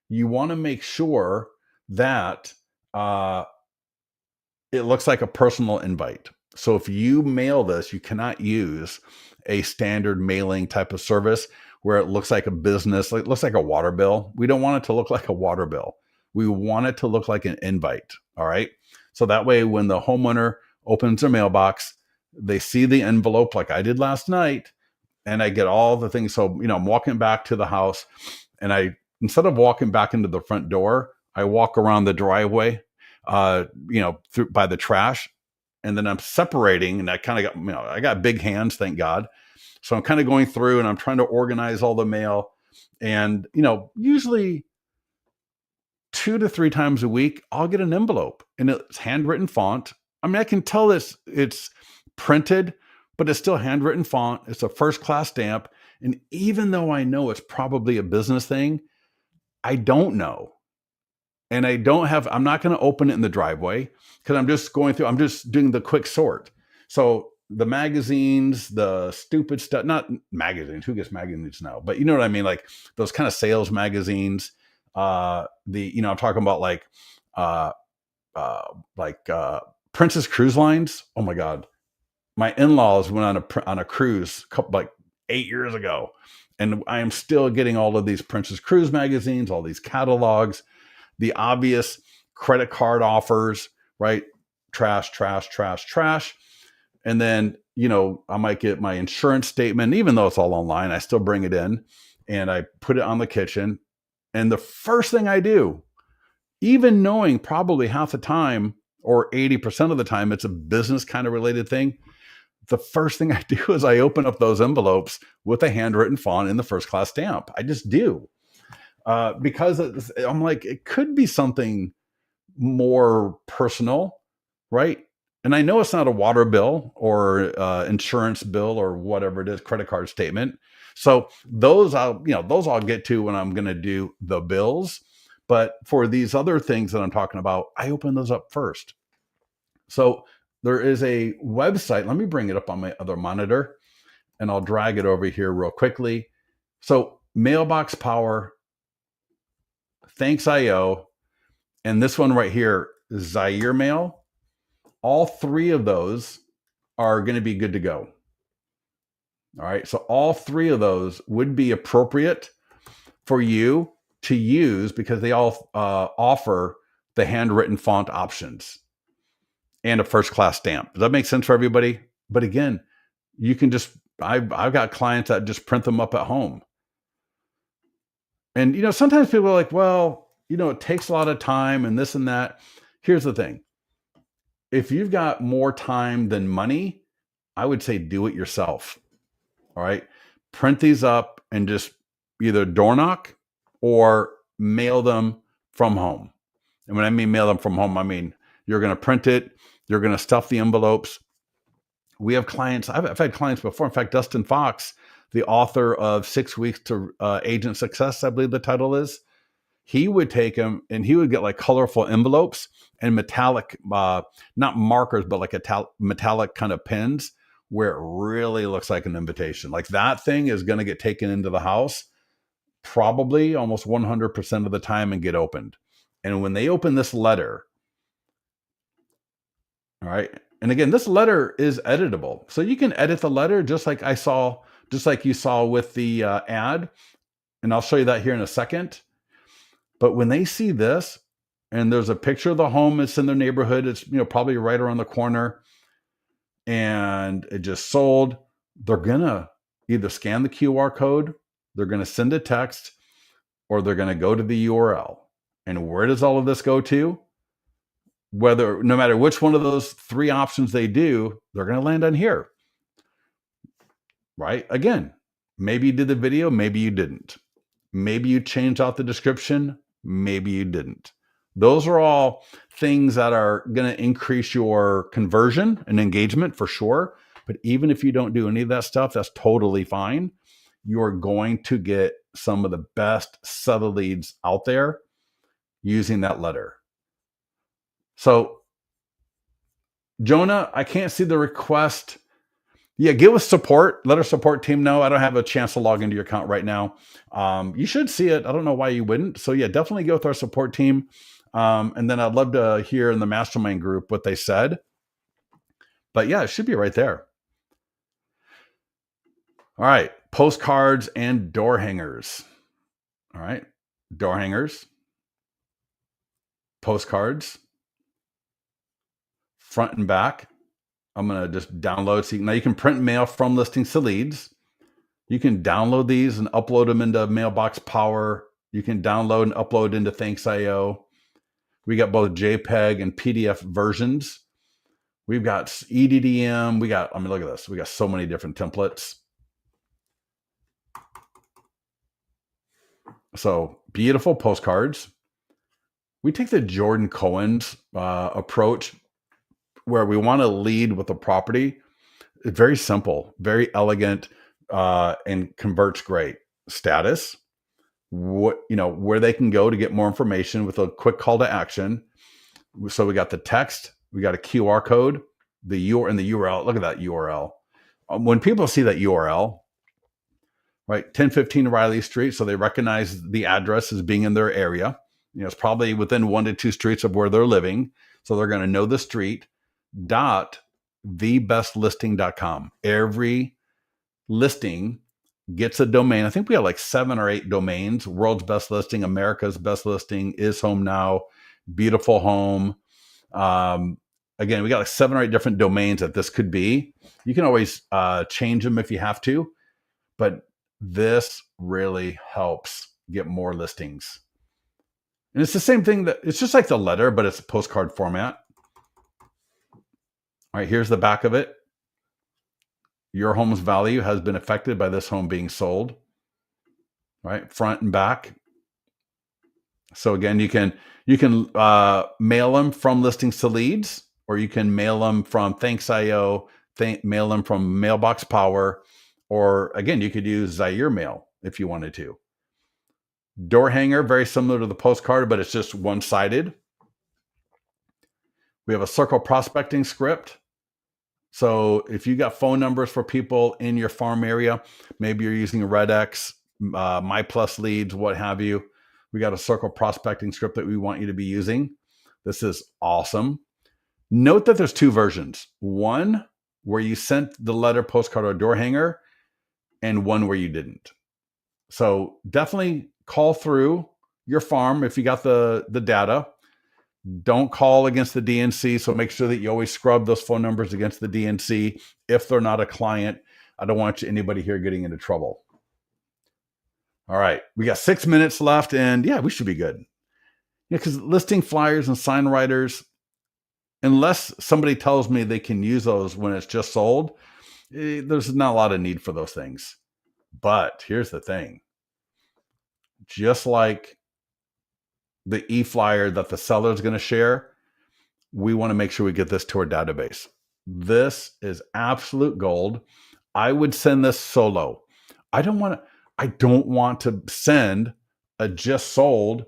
You want to make sure that it looks like a personal invite. So if you mail this, you cannot use a standard mailing type of service where it looks like a business, it looks like a water bill. We don't want it to look like a water bill. We want it to look like an invite. All right. So that way, when the homeowner opens their mailbox, they see the envelope like I did last night, and I get all the things. So, I'm walking back to the house, and instead of walking back into the front door, I walk around the driveway, through by the trash, and then I'm separating, and I kind of got, I got big hands, thank God. So I'm kind of going through and I'm trying to organize all the mail, and, usually 2 to 3 times a week, I'll get an envelope and it's handwritten font. I mean, I can tell it's printed, but it's still handwritten font. It's a first class stamp. And even though I know it's probably a business thing, I don't know. And I'm not going to open it in the driveway because I'm just doing the quick sort. So the magazines, the stupid stuff, not magazines, who gets magazines now? But you know what I mean? Like those kind of sales magazines, I'm talking about like Princess Cruise Lines. Oh my God. My in-laws went on a cruise like 8 years ago. And I am still getting all of these Princess Cruise magazines, all these catalogs, the obvious credit card offers, right? Trash. And then, I might get my insurance statement, even though it's all online, I still bring it in and I put it on the kitchen. And the first thing I do, even knowing probably half the time or 80% of the time, it's a business kind of related thing. The first thing I do is I open up those envelopes with a handwritten font in the first class stamp. I just do. Because I'm like, it could be something more personal, right? And I know it's not a water bill or insurance bill or whatever it is, credit card statement. So those I'll get to when I'm going to do the bills. But for these other things that I'm talking about, I open those up first. So there is a website. Let me bring it up on my other monitor and I'll drag it over here real quickly. So Mailbox Power, Thanks.io, and this one right here, Zaire Mail. All 3 of those are going to be good to go. All right. So all 3 of those would be appropriate for you to use because they all offer the handwritten font options and a first class stamp. Does that make sense for everybody? But again, you can I've got clients that just print them up at home. And, sometimes people are like, well, it takes a lot of time and this and that. Here's the thing. If you've got more time than money, I would say do it yourself. All right. Print these up and just either door knock or mail them from home. And when I mean mail them from home, I mean you're going to print it. You're going to stuff the envelopes. We have clients. I've had clients before. In fact, Dustin Fox, the author of 6 Weeks to Agent Success, I believe the title is. He would take them and he would get like colorful envelopes and metallic, not markers, but like metallic kind of pens where it really looks like an invitation. Like that thing is going to get taken into the house probably almost 100% of the time and get opened. And when they open this letter, all right, and again, this letter is editable. So you can edit the letter just like you saw with the ad. And I'll show you that here in a second. But when they see this, and there's a picture of the home, it's in their neighborhood, it's probably right around the corner, and it just sold, they're gonna either scan the QR code, they're gonna send a text, or they're gonna go to the URL. And where does all of this go to? No matter which one of those three options they do, they're gonna land on here. Right? Again, maybe you did the video, maybe you didn't. Maybe you changed out the description, maybe you didn't. Those are all things that are going to increase your conversion and engagement for sure. But even if you don't do any of that stuff, that's totally fine. You're going to get some of the best seller leads out there using that letter. So, Jonah, I can't see the request. Yeah, give us support. Let our support team know. I don't have a chance to log into your account right now. You should see it. I don't know why you wouldn't. So yeah, definitely go with our support team. And then I'd love to hear in the mastermind group what they said. But yeah, it should be right there. All right, postcards and door hangers. All right, door hangers, postcards, front and back. I'm going to just download. So now you can print mail from listings to leads. You can download these and upload them into Mailbox Power. You can download and upload into Thanks.io. We got both JPEG and PDF versions. We've got EDDM. Look at this. We got so many different templates. So beautiful postcards. We take the Jordan Cohen's approach where we want to lead with a property. It's very simple, very elegant, and converts great. Status, where they can go to get more information with a quick call to action. So we got the text, we got a QR code, the URL. Look at that URL. When people see that URL, right, 1015 Riley Street, so they recognize the address as being in their area. It's probably within 1 to 2 streets of where they're living, so they're going to know the street. .thebestlisting.com. Every listing gets a domain. I think we have like 7 or 8 domains. World's Best Listing, America's Best Listing, Is Home Now, Beautiful Home. Again, we got like 7 or 8 different domains that this could be. You can always change them if you have to, but this really helps get more listings. And it's the same thing it's just like the letter, but it's a postcard format. All right, here's the back of it. Your home's value has been affected by this home being sold. All right, front and back. So again, you can mail them from listings to leads, or you can mail them from Thanks.io, mail them from Mailbox Power, or again, you could use Zaire Mail if you wanted to. Door hanger, very similar to the postcard, but it's just one-sided. We have a circle prospecting script. So if you got phone numbers for people in your farm area, maybe you're using RedX, My Plus Leads, what have you. We got a circle prospecting script that we want you to be using. This is awesome. Note that there's 2 versions. One where you sent the letter, postcard, or door hanger, and one where you didn't. So definitely call through your farm if you got the data. Don't call against the DNC, so make sure that you always scrub those phone numbers against the DNC if they're not a client. I don't want anybody here getting into trouble. All right, we got 6 minutes left, and yeah, we should be good. Yeah, because listing flyers and sign writers, unless somebody tells me they can use those when it's just sold, there's not a lot of need for those things. But here's the thing. Just like the e-flyer that the seller is going to share, we want to make sure we get this to our database. This is absolute gold. I would send this solo. I don't want to send a just sold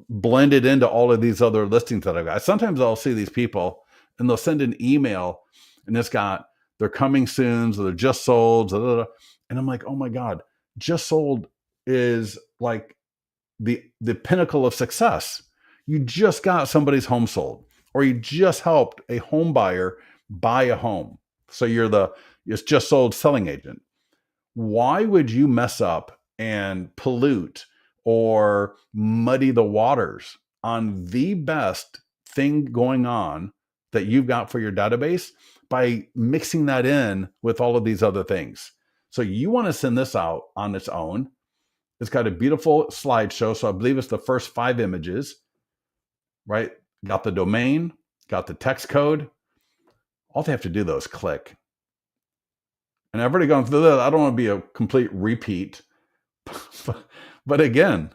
blend it into all of these other listings that I've got. Sometimes I'll see these people and they'll send an email and it's got they're coming soon, so they're just sold, and I'm like, oh my God, just sold is like the pinnacle of success. You just got somebody's home sold, or you just helped a home buyer buy a home. So it's just sold selling agent. Why would you mess up and pollute or muddy the waters on the best thing going on that you've got for your database by mixing that in with all of these other things? So you want to send this out on its own. It's got a beautiful slideshow. So I believe it's the first 5 images, right? Got the domain, got the text code. All they have to do though is click. And I've already gone through that. I don't want to be a complete repeat. But again,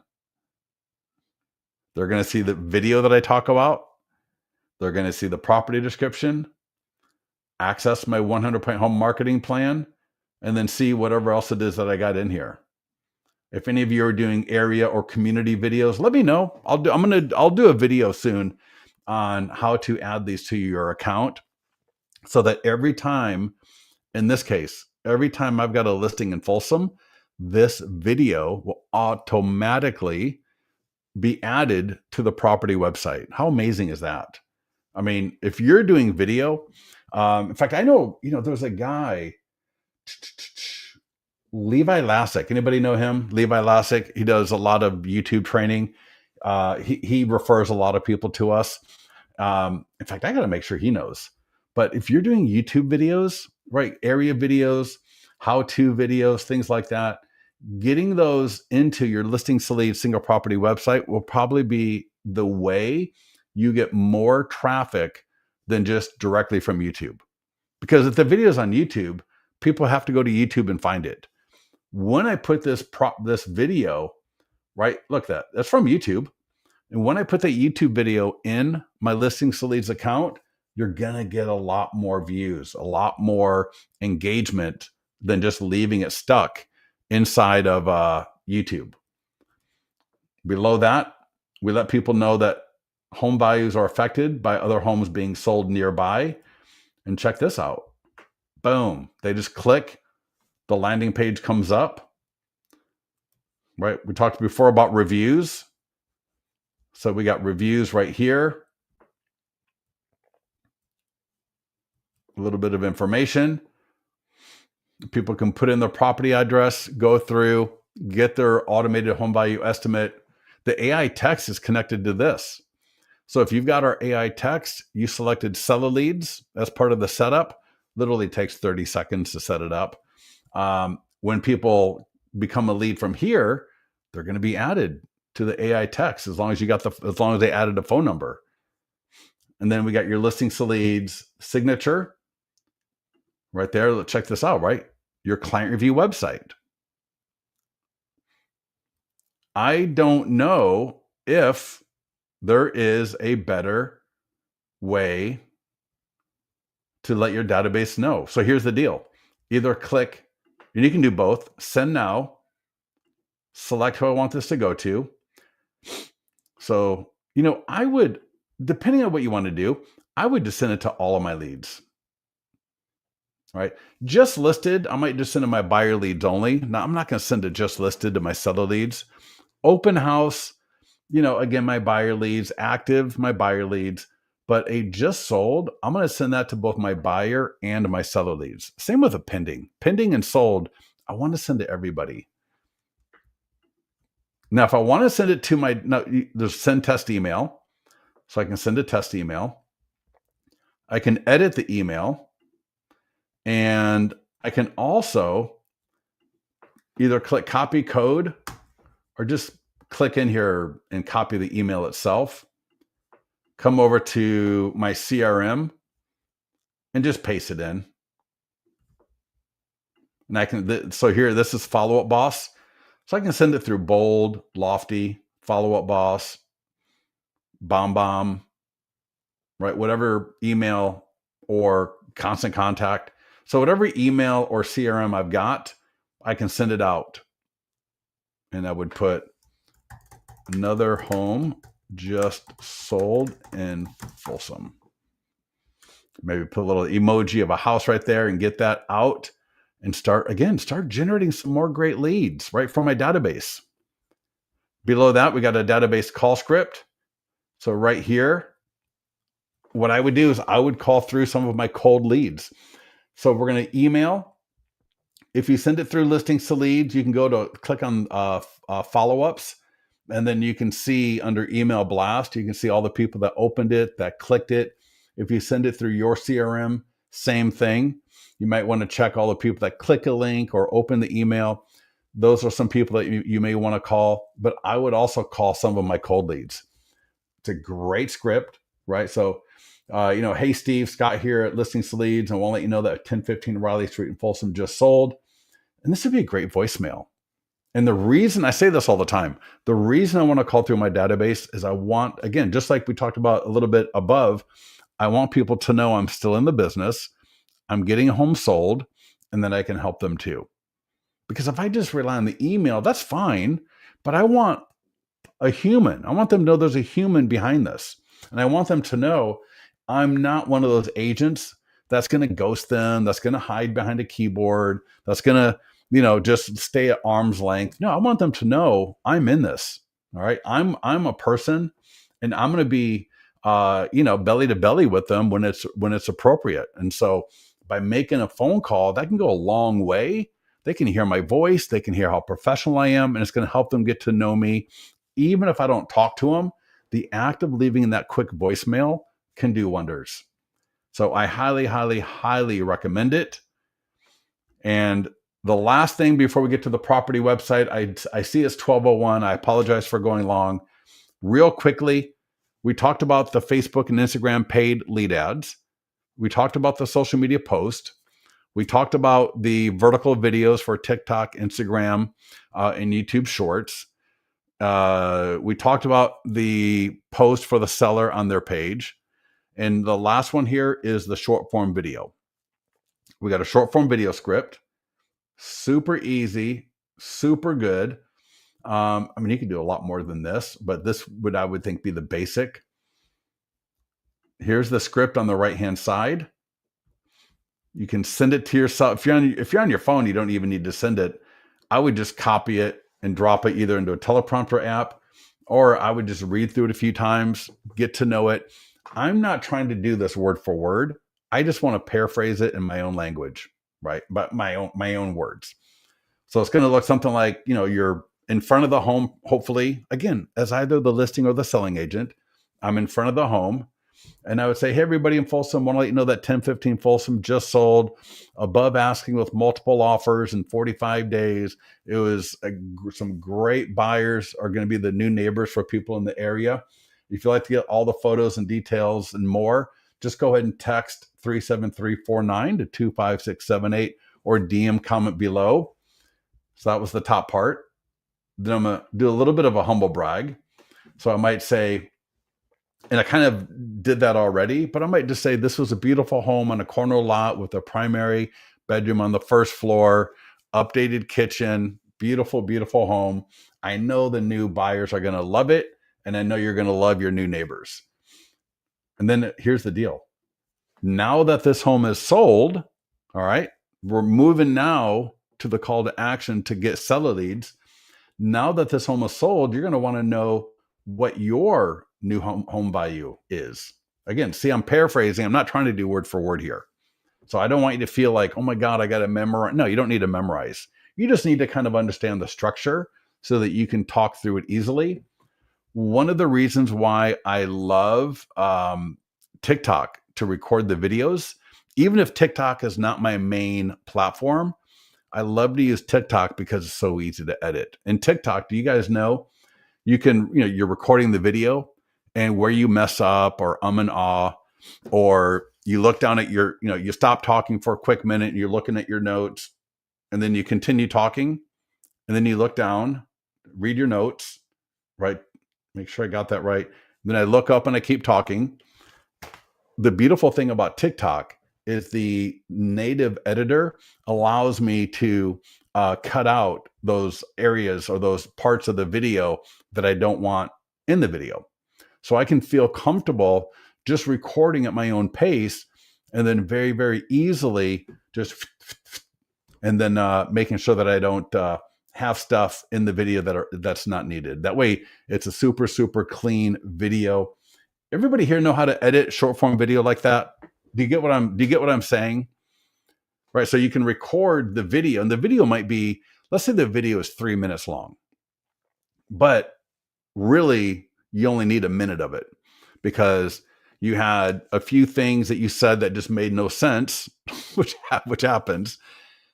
they're going to see the video that I talk about. They're going to see the property description, access my 100-point home marketing plan, and then see whatever else it is that I got in here. If any of you are doing area or community videos, let me know. I'll do a video soon on how to add these to your account so that every time, in this case, every time I've got a listing in Folsom, this video will automatically be added to the property website. How amazing is that? I mean, if you're doing video, in fact, I know, there's a guy, Levi Lassick. Anybody know him? Levi Lassick. He does a lot of YouTube training. He refers a lot of people to us. In fact, I got to make sure he knows. But if you're doing YouTube videos, right, area videos, how-to videos, things like that, getting those into your Listing to Lead single property website will probably be the way you get more traffic than just directly from YouTube. Because if the video's on YouTube, people have to go to YouTube and find it. When I put this video, right, look, that's from YouTube. And when I put that YouTube video in my Listings to Leads account, you're going to get a lot more views, a lot more engagement than just leaving it stuck inside of YouTube. Below that, we let people know that home values are affected by other homes being sold nearby. And check this out. Boom. They just click. The landing page comes up. Right? We talked before about reviews. So we got reviews right here. A little bit of information. People can put in their property address, go through, get their automated home value estimate. The AI text is connected to this. So if you've got our AI text, you selected seller leads as part of the setup, literally takes 30 seconds to set it up. When people become a lead from here, they're going to be added to the AI text as long as they added a phone number. And then we got your Listings to Leads signature right there. Let's check this out, right? Your client review website. I don't know if there is a better way to let your database know. So here's the deal. Either click, and you can do both, send now, select who I want this to go to. So, I would, depending on what you want to do, I would just send it to all of my leads. All right. Just listed, I might just send to my buyer leads only. Now, I'm not going to send it just listed to my seller leads. Open house, again, my buyer leads, active, my buyer leads, but a just sold, I'm going to send that to both my buyer and my seller leads. Same with a pending and sold. I want to send to everybody. Now, if I want to send it to there's send test email. So I can send a test email. I can edit the email, and I can also either click copy code or just click in here and copy the email itself, come over to my CRM and just paste it in. And I can, so here, this is Follow Up Boss. So I can send it through Bold, Lofty, Follow Up Boss, Bomb, right? Whatever email or Constant Contact. So whatever email or CRM I've got, I can send it out. And I would put another home just sold in Folsom. Maybe put a little emoji of a house right there and get that out and start generating some more great leads right from my database. Below that, we got a database call script. So right here, what I would do is I would call through some of my cold leads. So we're going to email. If you send it through listings to leads, you can go to click on follow-ups, and then you can see under email blast, you can see all the people that opened it, that clicked it. If you send it through your CRM, same thing. You might want to check all the people that click a link or open the email. Those are some people that you may want to call, but I would also call some of my cold leads. It's a great script, right? So, hey, Steve, Scott here at Listings to Leads. I want to let you know that 1015 Riley Street in Folsom just sold. And this would be a great voicemail. And the reason I say this all the time, the reason I want to call through my database is I want, again, just like we talked about a little bit above, I want people to know I'm still in the business, I'm getting a home sold, and then I can help them too. Because if I just rely on the email, that's fine, but I want a human. I want them to know there's a human behind this. And I want them to know I'm not one of those agents that's going to ghost them, that's going to hide behind a keyboard, that's going to, just stay at arm's length. No, I want them to know I'm in this. All right. I'm a person, and I'm going to be, belly to belly with them when it's appropriate. And so by making a phone call, that can go a long way. They can hear my voice. They can hear how professional I am, and it's going to help them get to know me. Even if I don't talk to them, the act of leaving that quick voicemail can do wonders. So I highly, highly, highly recommend it. And the last thing before we get to the property website, I see it's 12:01. I apologize for going long. Real quickly, we talked about the Facebook and Instagram paid lead ads. We talked about the social media post. We talked about the vertical videos for TikTok, Instagram, and YouTube Shorts. We talked about the post for the seller on their page. And the last one here is the short form video. We got a short form video script. Super easy, super good. You can do a lot more than this, but this would, I would think, be the basic. Here's the script on the right-hand side. You can send it to yourself. If you're on your phone, you don't even need to send it. I would just copy it and drop it either into a teleprompter app, or I would just read through it a few times, get to know it. I'm not trying to do this word for word. I just want to paraphrase it in my own language, right? But my own words. So it's going to look something like, you're in front of the home, hopefully, again, as either the listing or the selling agent. I'm in front of the home, and I would say, hey, everybody in Folsom, want to let you know that 1015 Folsom just sold above asking with multiple offers in 45 days. It was some great buyers are going to be the new neighbors for people in the area. If you'd like to get all the photos and details and more, just go ahead and text 37349 to 25678 or DM comment below. So that was the top part. Then I'm going to do a little bit of a humble brag. So I might say, and I kind of did that already, but I might just say this was a beautiful home on a corner lot with a primary bedroom on the first floor, updated kitchen, beautiful, beautiful home. I know the new buyers are going to love it, and I know you're going to love your new neighbors. And then here's the deal. Now that this home is sold, all right, we're moving now to the call to action to get seller leads. Now that this home is sold, you're going to want to know what your new home value is. Again, see, I'm paraphrasing. I'm not trying to do word for word here. So I don't want you to feel like, oh my God, I got to memorize. No, you don't need to memorize. You just need to kind of understand the structure so that you can talk through it easily. One of the reasons why I love TikTok to record the videos, even if TikTok is not my main platform, I love to use TikTok because it's so easy to edit. And TikTok, do you guys know, you can, you're recording the video, and where you mess up or and ah, or you look down at your, you stop talking for a quick minute and you're looking at your notes, and then you continue talking, and then you look down, read your notes, right? Make sure I got that right. Then I look up and I keep talking. The beautiful thing about TikTok is the native editor allows me to cut out those areas or those parts of the video that I don't want in the video. So I can feel comfortable just recording at my own pace, and then very, very easily just, and then making sure that I don't have stuff in the video that's not needed. That way it's a super, super clean video. Everybody here know how to edit short form video like that? Do you get what I'm saying? Right. So you can record the video, and the video might be, let's say the video is 3 minutes long, but really you only need a minute of it because you had a few things that you said that just made no sense, which happens.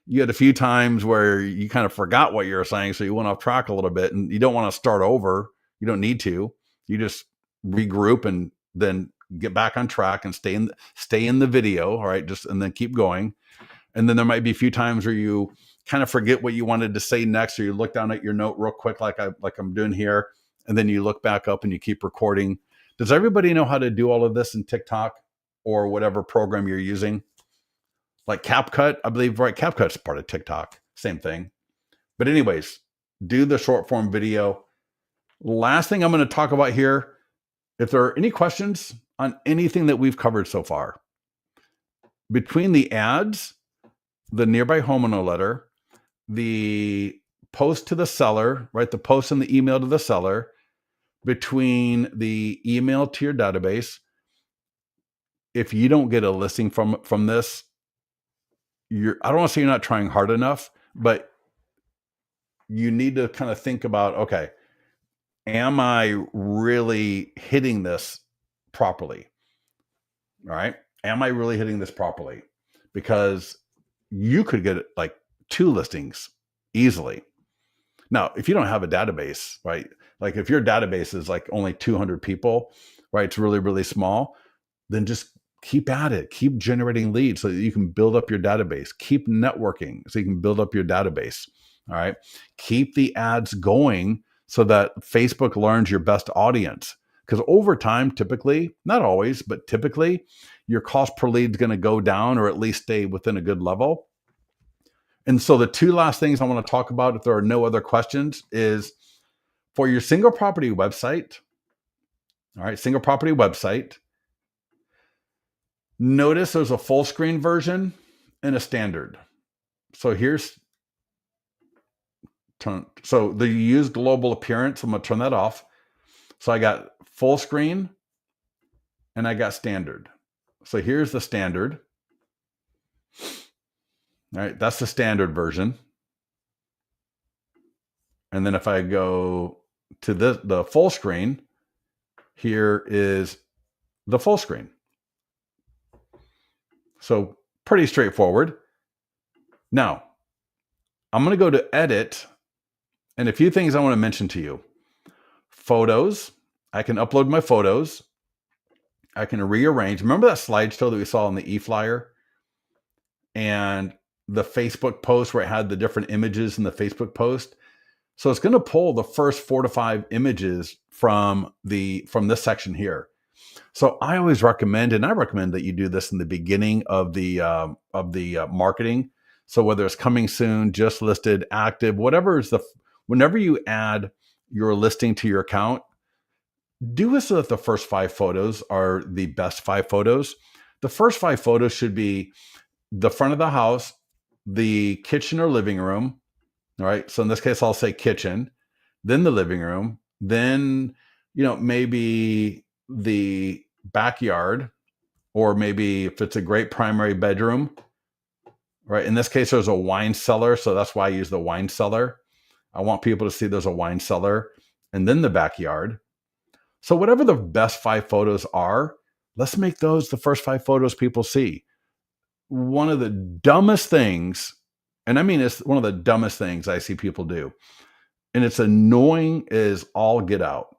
You had a few times where you kind of forgot what you were saying, so you went off track a little bit, and you don't want to start over. You don't need to. You just regroup and then get back on track and stay in the video. All right, and then keep going. And then there might be a few times where you kind of forget what you wanted to say next, or you look down at your note real quick, like I'm doing here, and then you look back up and you keep recording. Does everybody know how to do all of this in TikTok or whatever program you're using? Like CapCut, I believe, right? CapCut's part of TikTok, same thing. But anyways, do the short form video. Last thing I'm going to talk about here, if there are any questions on anything that we've covered so far, between the ads, the nearby homeowner letter, the post to the seller, right? The post and the email to the seller, between the email to your database, if you don't get a listing from this, I don't want to say you're not trying hard enough, but you need to kind of think about, okay, am I really hitting this properly? All right. Am I really hitting this properly? Because you could get like 2 listings easily. Now, if you don't have a database, right? Like if your database is like only 200 people, right? It's really, really small. Then just keep at it. Keep generating leads so that you can build up your database. Keep networking so you can build up your database. All right. Keep the ads going so that Facebook learns your best audience. Because over time, typically, not always, but typically, your cost per lead is going to go down or at least stay within a good level. And so the 2 last things I want to talk about, if there are no other questions, is for your single property website. All right, single property website. Notice there's a full screen version and a standard. So so the use global appearance. I'm going to turn that off. So I got full screen and I got standard. So here's the standard. All right, that's the standard version. And then if I go to the full screen, here is the full screen. So pretty straightforward. Now, I'm going to go to edit, and a few things I want to mention to you. Photos. I can upload my photos. I can rearrange. Remember that slideshow that we saw on the e-flyer? And the Facebook post where it had the different images in the Facebook post. So it's going to pull the first 4 to 5 images from this section here. So I always recommend, and I recommend that you do this in the beginning of the marketing. So whether it's coming soon, just listed, active, whenever you add your listing to your account, do it so that the first 5 photos are the best 5 photos. The first 5 photos should be the front of the house, the kitchen or living room. All right. So in this case, I'll say kitchen, then the living room, then, maybe the backyard, or maybe if it's a great primary bedroom, right? In this case, there's a wine cellar. So that's why I use the wine cellar. I want people to see there's a wine cellar, and then the backyard. So whatever the best 5 photos are, let's make those the first 5 photos people see. One of the dumbest things, and I mean, it's one of the dumbest things I see people do, and it's annoying as all get out,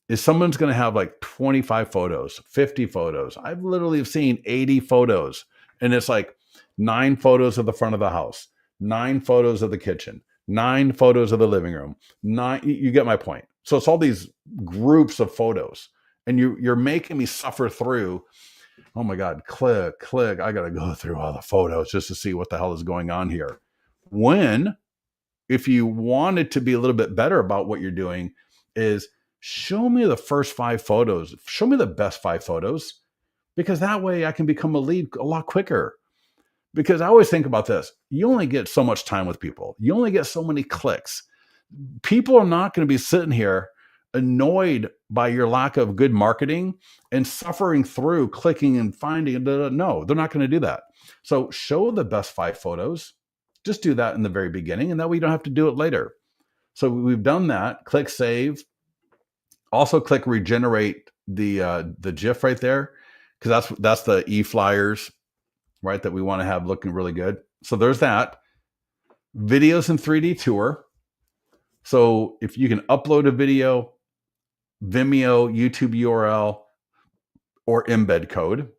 is someone's going to have like 25 photos, 50 photos. I've literally seen 80 photos, and it's like 9 photos of the front of the house, 9 photos of the kitchen, 9 photos of the living room, 9, you get my point. So it's all these groups of photos, and you're making me suffer through, oh my God, click. I got to go through all the photos just to see what the hell is going on here. When if you wanted to be a little bit better about what you're doing, is show me the first 5 photos. Show me the best 5 photos, because that way I can become a lead a lot quicker. Because I always think about this. You only get so much time with people. You only get so many clicks. People are not going to be sitting here annoyed by your lack of good marketing and suffering through clicking and finding. No, they're not going to do that. So show the best 5 photos. Just do that in the very beginning, and that way you don't have to do it later. So we've done that. Click save. Also click regenerate the GIF right there, because that's the e-flyers, right, that we want to have looking really good. So there's that. Videos in 3D tour. So if you can upload a video, Vimeo, YouTube URL, or embed code.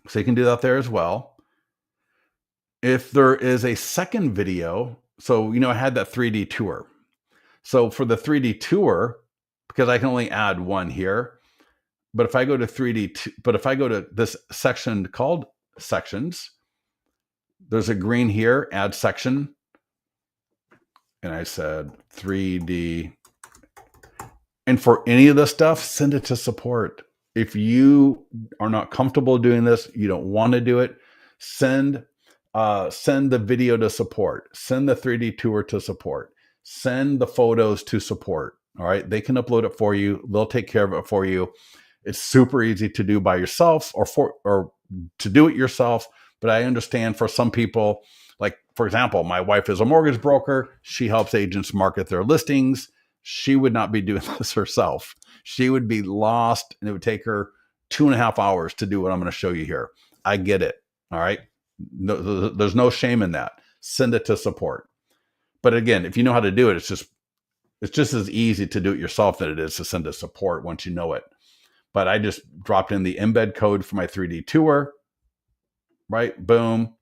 So you can do that there as well. If there is a second video, so I had that 3D tour. So for the 3D tour, because I can only add one here, but if I go to this section called sections, there's a green here, add section. And I said 3D. And for any of this stuff, send it to support. If you are not comfortable doing this, you don't want to do it, send the video to support. Send the 3D tour to support. Send the photos to support. All right. They can upload it for you. They'll take care of it for you. It's super easy to do by yourself or to do it yourself. But I understand for some people, like, for example, my wife is a mortgage broker. She helps agents market their listings. She would not be doing this herself. She would be lost, and it would take her 2.5 hours to do what I'm going to show you here. I get it. All right. No, there's no shame in that. Send it to support. But again, if you know how to do it, it's just as easy to do it yourself than it is to send to support once you know it. But I just dropped in the embed code for my 3D tour. Right? Boom.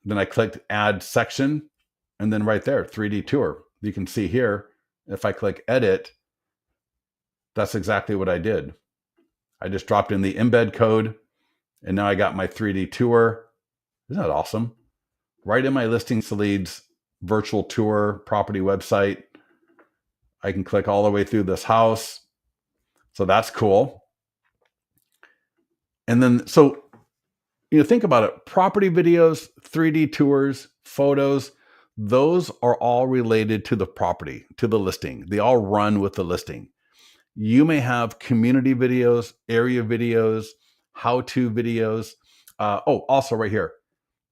Then I clicked add section, and then right there, 3D tour. You can see here, if I click edit, that's exactly what I did. I just dropped in the embed code, and now I got my 3D tour. Isn't that awesome? Right in my listings to leads virtual tour property website. I can click all the way through this house. So that's cool. And then, so think about it. Property videos, 3D tours, photos, those are all related to the property, to the listing. They all run with the listing. You may have community videos, area videos, how-to videos. Also right here,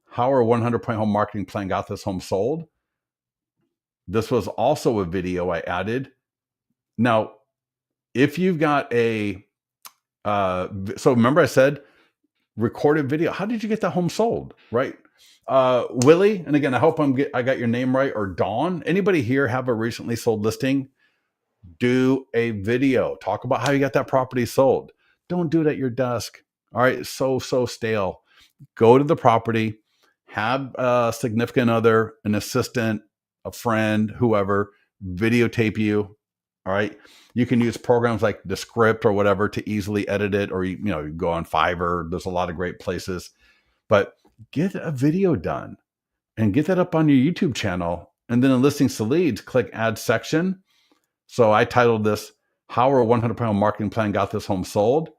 how our 100-point home marketing plan got this home sold. This was also a video I added. Now, if you've got so remember I said, recorded video. How did you get that home sold? Right. Willie. And again, I hope I got your name right, or Dawn. Anybody here have a recently sold listing? Do a video. Talk about how you got that property sold. Don't do it at your desk. All right. It's so stale. Go to the property, have a significant other, an assistant, a friend, whoever, videotape you. All right. You can use programs like Descript or whatever to easily edit it, or you go on Fiverr. There's a lot of great places, but get a video done and get that up on your YouTube channel. And then in listings to leads, click add section. So I titled this, how our 100-point marketing plan got this home sold.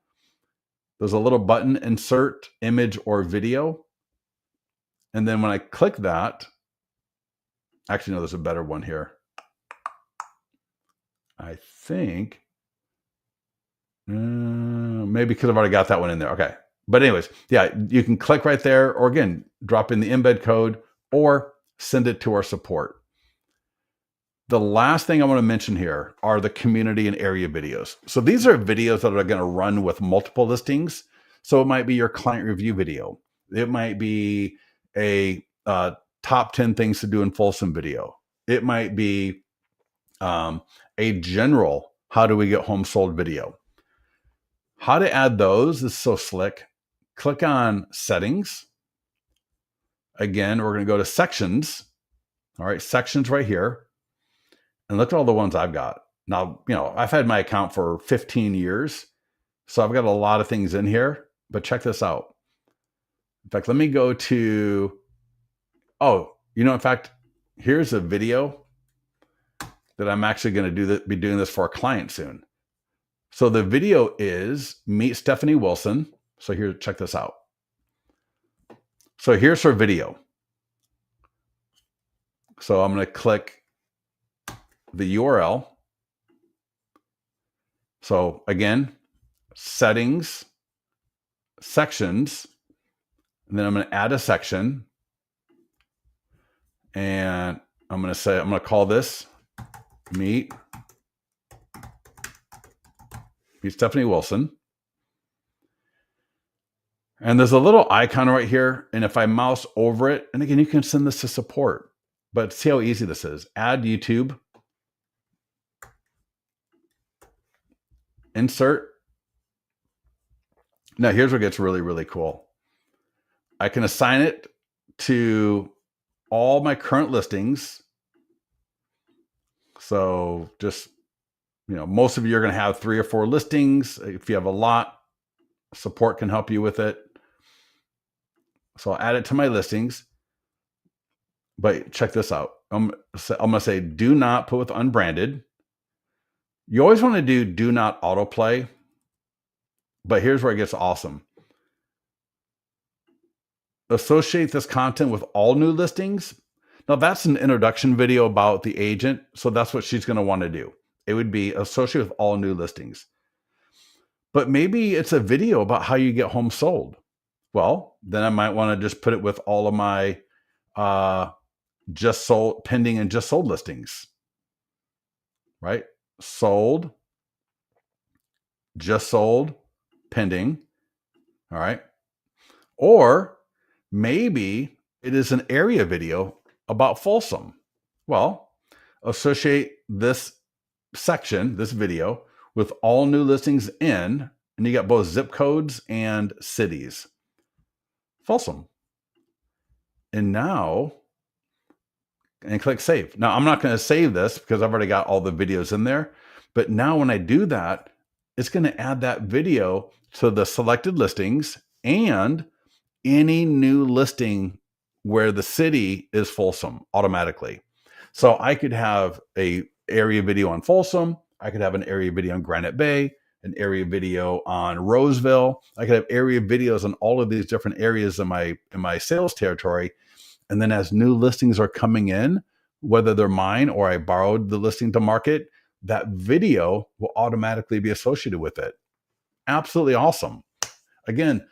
There's a little button, insert image or video. And then when I click that, actually, no, there's a better one here. I think maybe because I've already got that one in there. Okay. But anyways, yeah, you can click right there, or again, drop in the embed code or send it to our support. The last thing I want to mention here are the community and area videos. So these are videos that are going to run with multiple listings. So it might be your client review video. It might be a top 10 things to do in Folsom video. It might be a general, how do we get home sold video. How to add those is so slick. Click on settings. Again, we're going to go to sections. All right, sections right here. And look at all the ones I've got. Now, I've had my account for 15 years. So I've got a lot of things in here, but check this out. In fact, let me go to, in fact, here's a video that I'm actually going to be doing this for a client soon. So the video is Meet Stephanie Wilson. So here, check this out. So here's her video. So I'm going to click the URL. So again, settings, sections, and then I'm going to add a section. And I'm going to call this Meet Stephanie Wilson. And there's a little icon right here. And if I mouse over it, and again, you can send this to support, but see how easy this is. Add YouTube, insert. Now here's where it gets really, really cool. I can assign it to all my current listings. So just, most of you are going to have 3 or 4 listings. If you have a lot, support can help you with it. So I'll add it to my listings. But check this out. I'm going to say, do not put with unbranded. You always want to do not autoplay. But here's where it gets awesome. Associate this content with all new listings. Now that's an introduction video about the agent. So that's what she's going to want to do. It would be associated with all new listings. But maybe it's a video about how you get homes sold. Well, then I might want to just put it with all of my just sold, pending and just sold listings. Right? Sold, just sold, pending. All right. Or maybe it is an area video about Folsom. Well, associate this section, this video, with all new listings in, and you got both zip codes and cities. Folsom. And now, and click save. Now, I'm not going to save this because I've already got all the videos in there. But now when I do that, it's going to add that video to the selected listings and any new listing where the city is Folsom automatically. So I could have a area video on Folsom. I could have an area video on Granite Bay, an area video on Roseville. I could have area videos on all of these different areas in my sales territory. And then as new listings are coming in, whether they're mine or I borrowed the listing to market, that video will automatically be associated with it. Absolutely awesome. Again,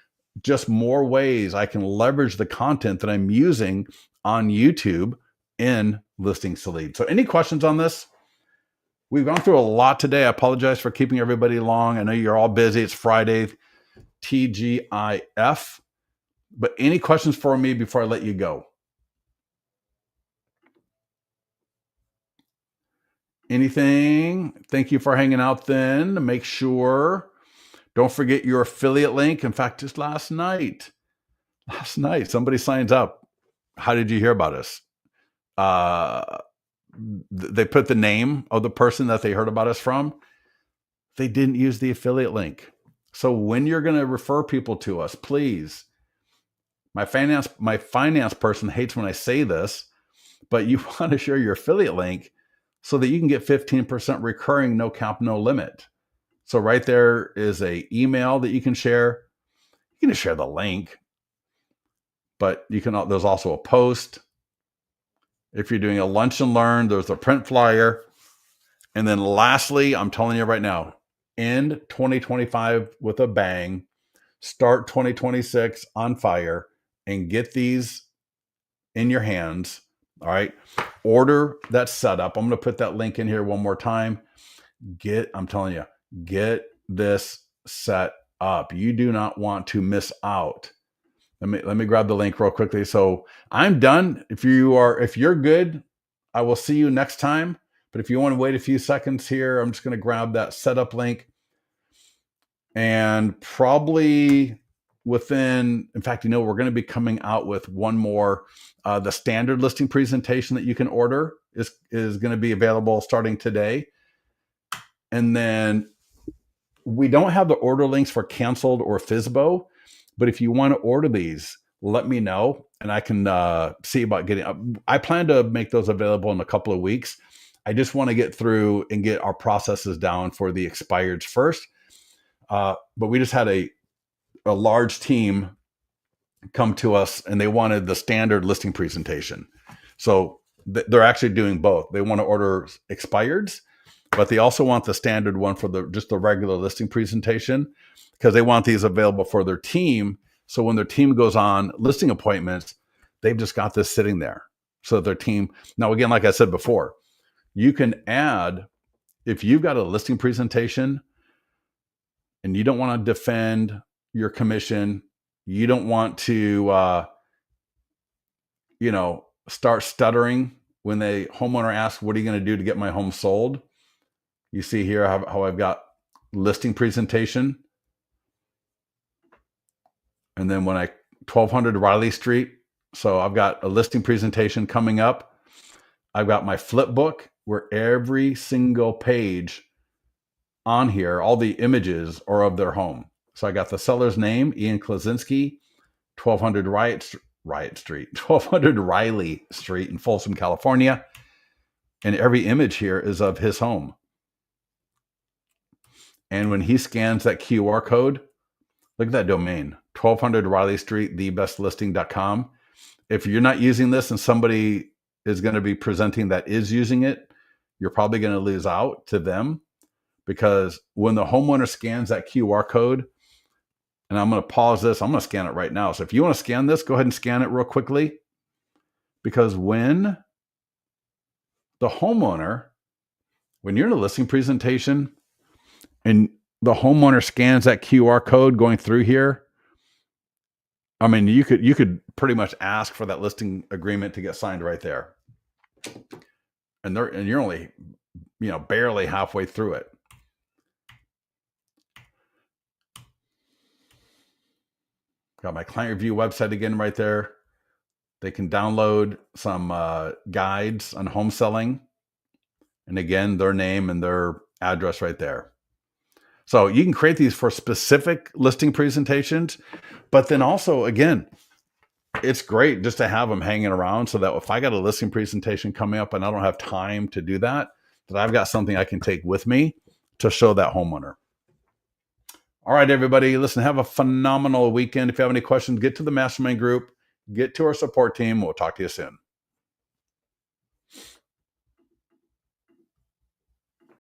just more ways I can leverage the content that I'm using on YouTube in listings to lead. So any questions on this? We've gone through a lot today. I apologize for keeping everybody long. I know you're all busy. It's Friday, TGIF. But any questions for me before I let you go? Anything? Thank you for hanging out then. Make sure, don't forget your affiliate link. In fact, just last night, somebody signs up. How did you hear about us? They put the name of the person that they heard about us from. They didn't use the affiliate link. So when you're going to refer people to us, please, my finance person hates when I say this, but you want to share your affiliate link so that you can get 15% recurring, no cap, no limit. So right there is a email that you can share. You can just share the link, but there's also a post. If you're doing a lunch and learn, there's a print flyer. And then lastly, I'm telling you right now, end 2025 with a bang, start 2026 on fire, and get these in your hands. All right. Order that setup. I'm going to put that link in here one more time. I'm telling you, get this set up. You do not want to miss out. Let me grab the link real quickly. So I'm done. If you're good, I will see you next time. But if you want to wait a few seconds here, I'm just going to grab that setup link. And probably in fact, we're going to be coming out with one more. The standard listing presentation that you can order is going to be available starting today. And then we don't have the order links for canceled or FSBO. But if you want to order these, let me know and I can see about getting. I plan to make those available in a couple of weeks. I just want to get through and get our processes down for the expireds first. But we just had a large team come to us, and they wanted the standard listing presentation. So they're actually doing both. They want to order expireds, but they also want the standard one for just the regular listing presentation, because they want these available for their team. So when their team goes on listing appointments, they've just got this sitting there. So their team, now again, like I said before, you can add, if you've got a listing presentation and you don't want to defend your commission, you don't want to, start stuttering when the homeowner asks, what are you going to do to get my home sold? You see here how I've got listing presentation. And then when 1200 Riley Street. So I've got a listing presentation coming up. I've got my flip book where every single page on here, all the images are of their home. So I got the seller's name, Ian Klaczynski, 1200 1200 Riley Street in Folsom, California. And every image here is of his home. And when he scans that QR code, look at that domain, 1200 Riley Street, thebestlisting.com. If you're not using this and somebody is going to be presenting that is using it, you're probably going to lose out to them, because when the homeowner scans that QR code, and I'm going to pause this, I'm going to scan it right now. So if you want to scan this, go ahead and scan it real quickly, because when the homeowner, when you're in a listing presentation and the homeowner scans that QR code going through here, I mean, you could pretty much ask for that listing agreement to get signed right there. And you're only, barely halfway through it. Got my client review website again right there. They can download some guides on home selling. And again, their name and their address right there. So you can create these for specific listing presentations, but then also, again, it's great just to have them hanging around, so that if I got a listing presentation coming up and I don't have time to do that I've got something I can take with me to show that homeowner. All right, everybody, listen, have a phenomenal weekend. If you have any questions, get to the mastermind group, get to our support team. We'll talk to you soon.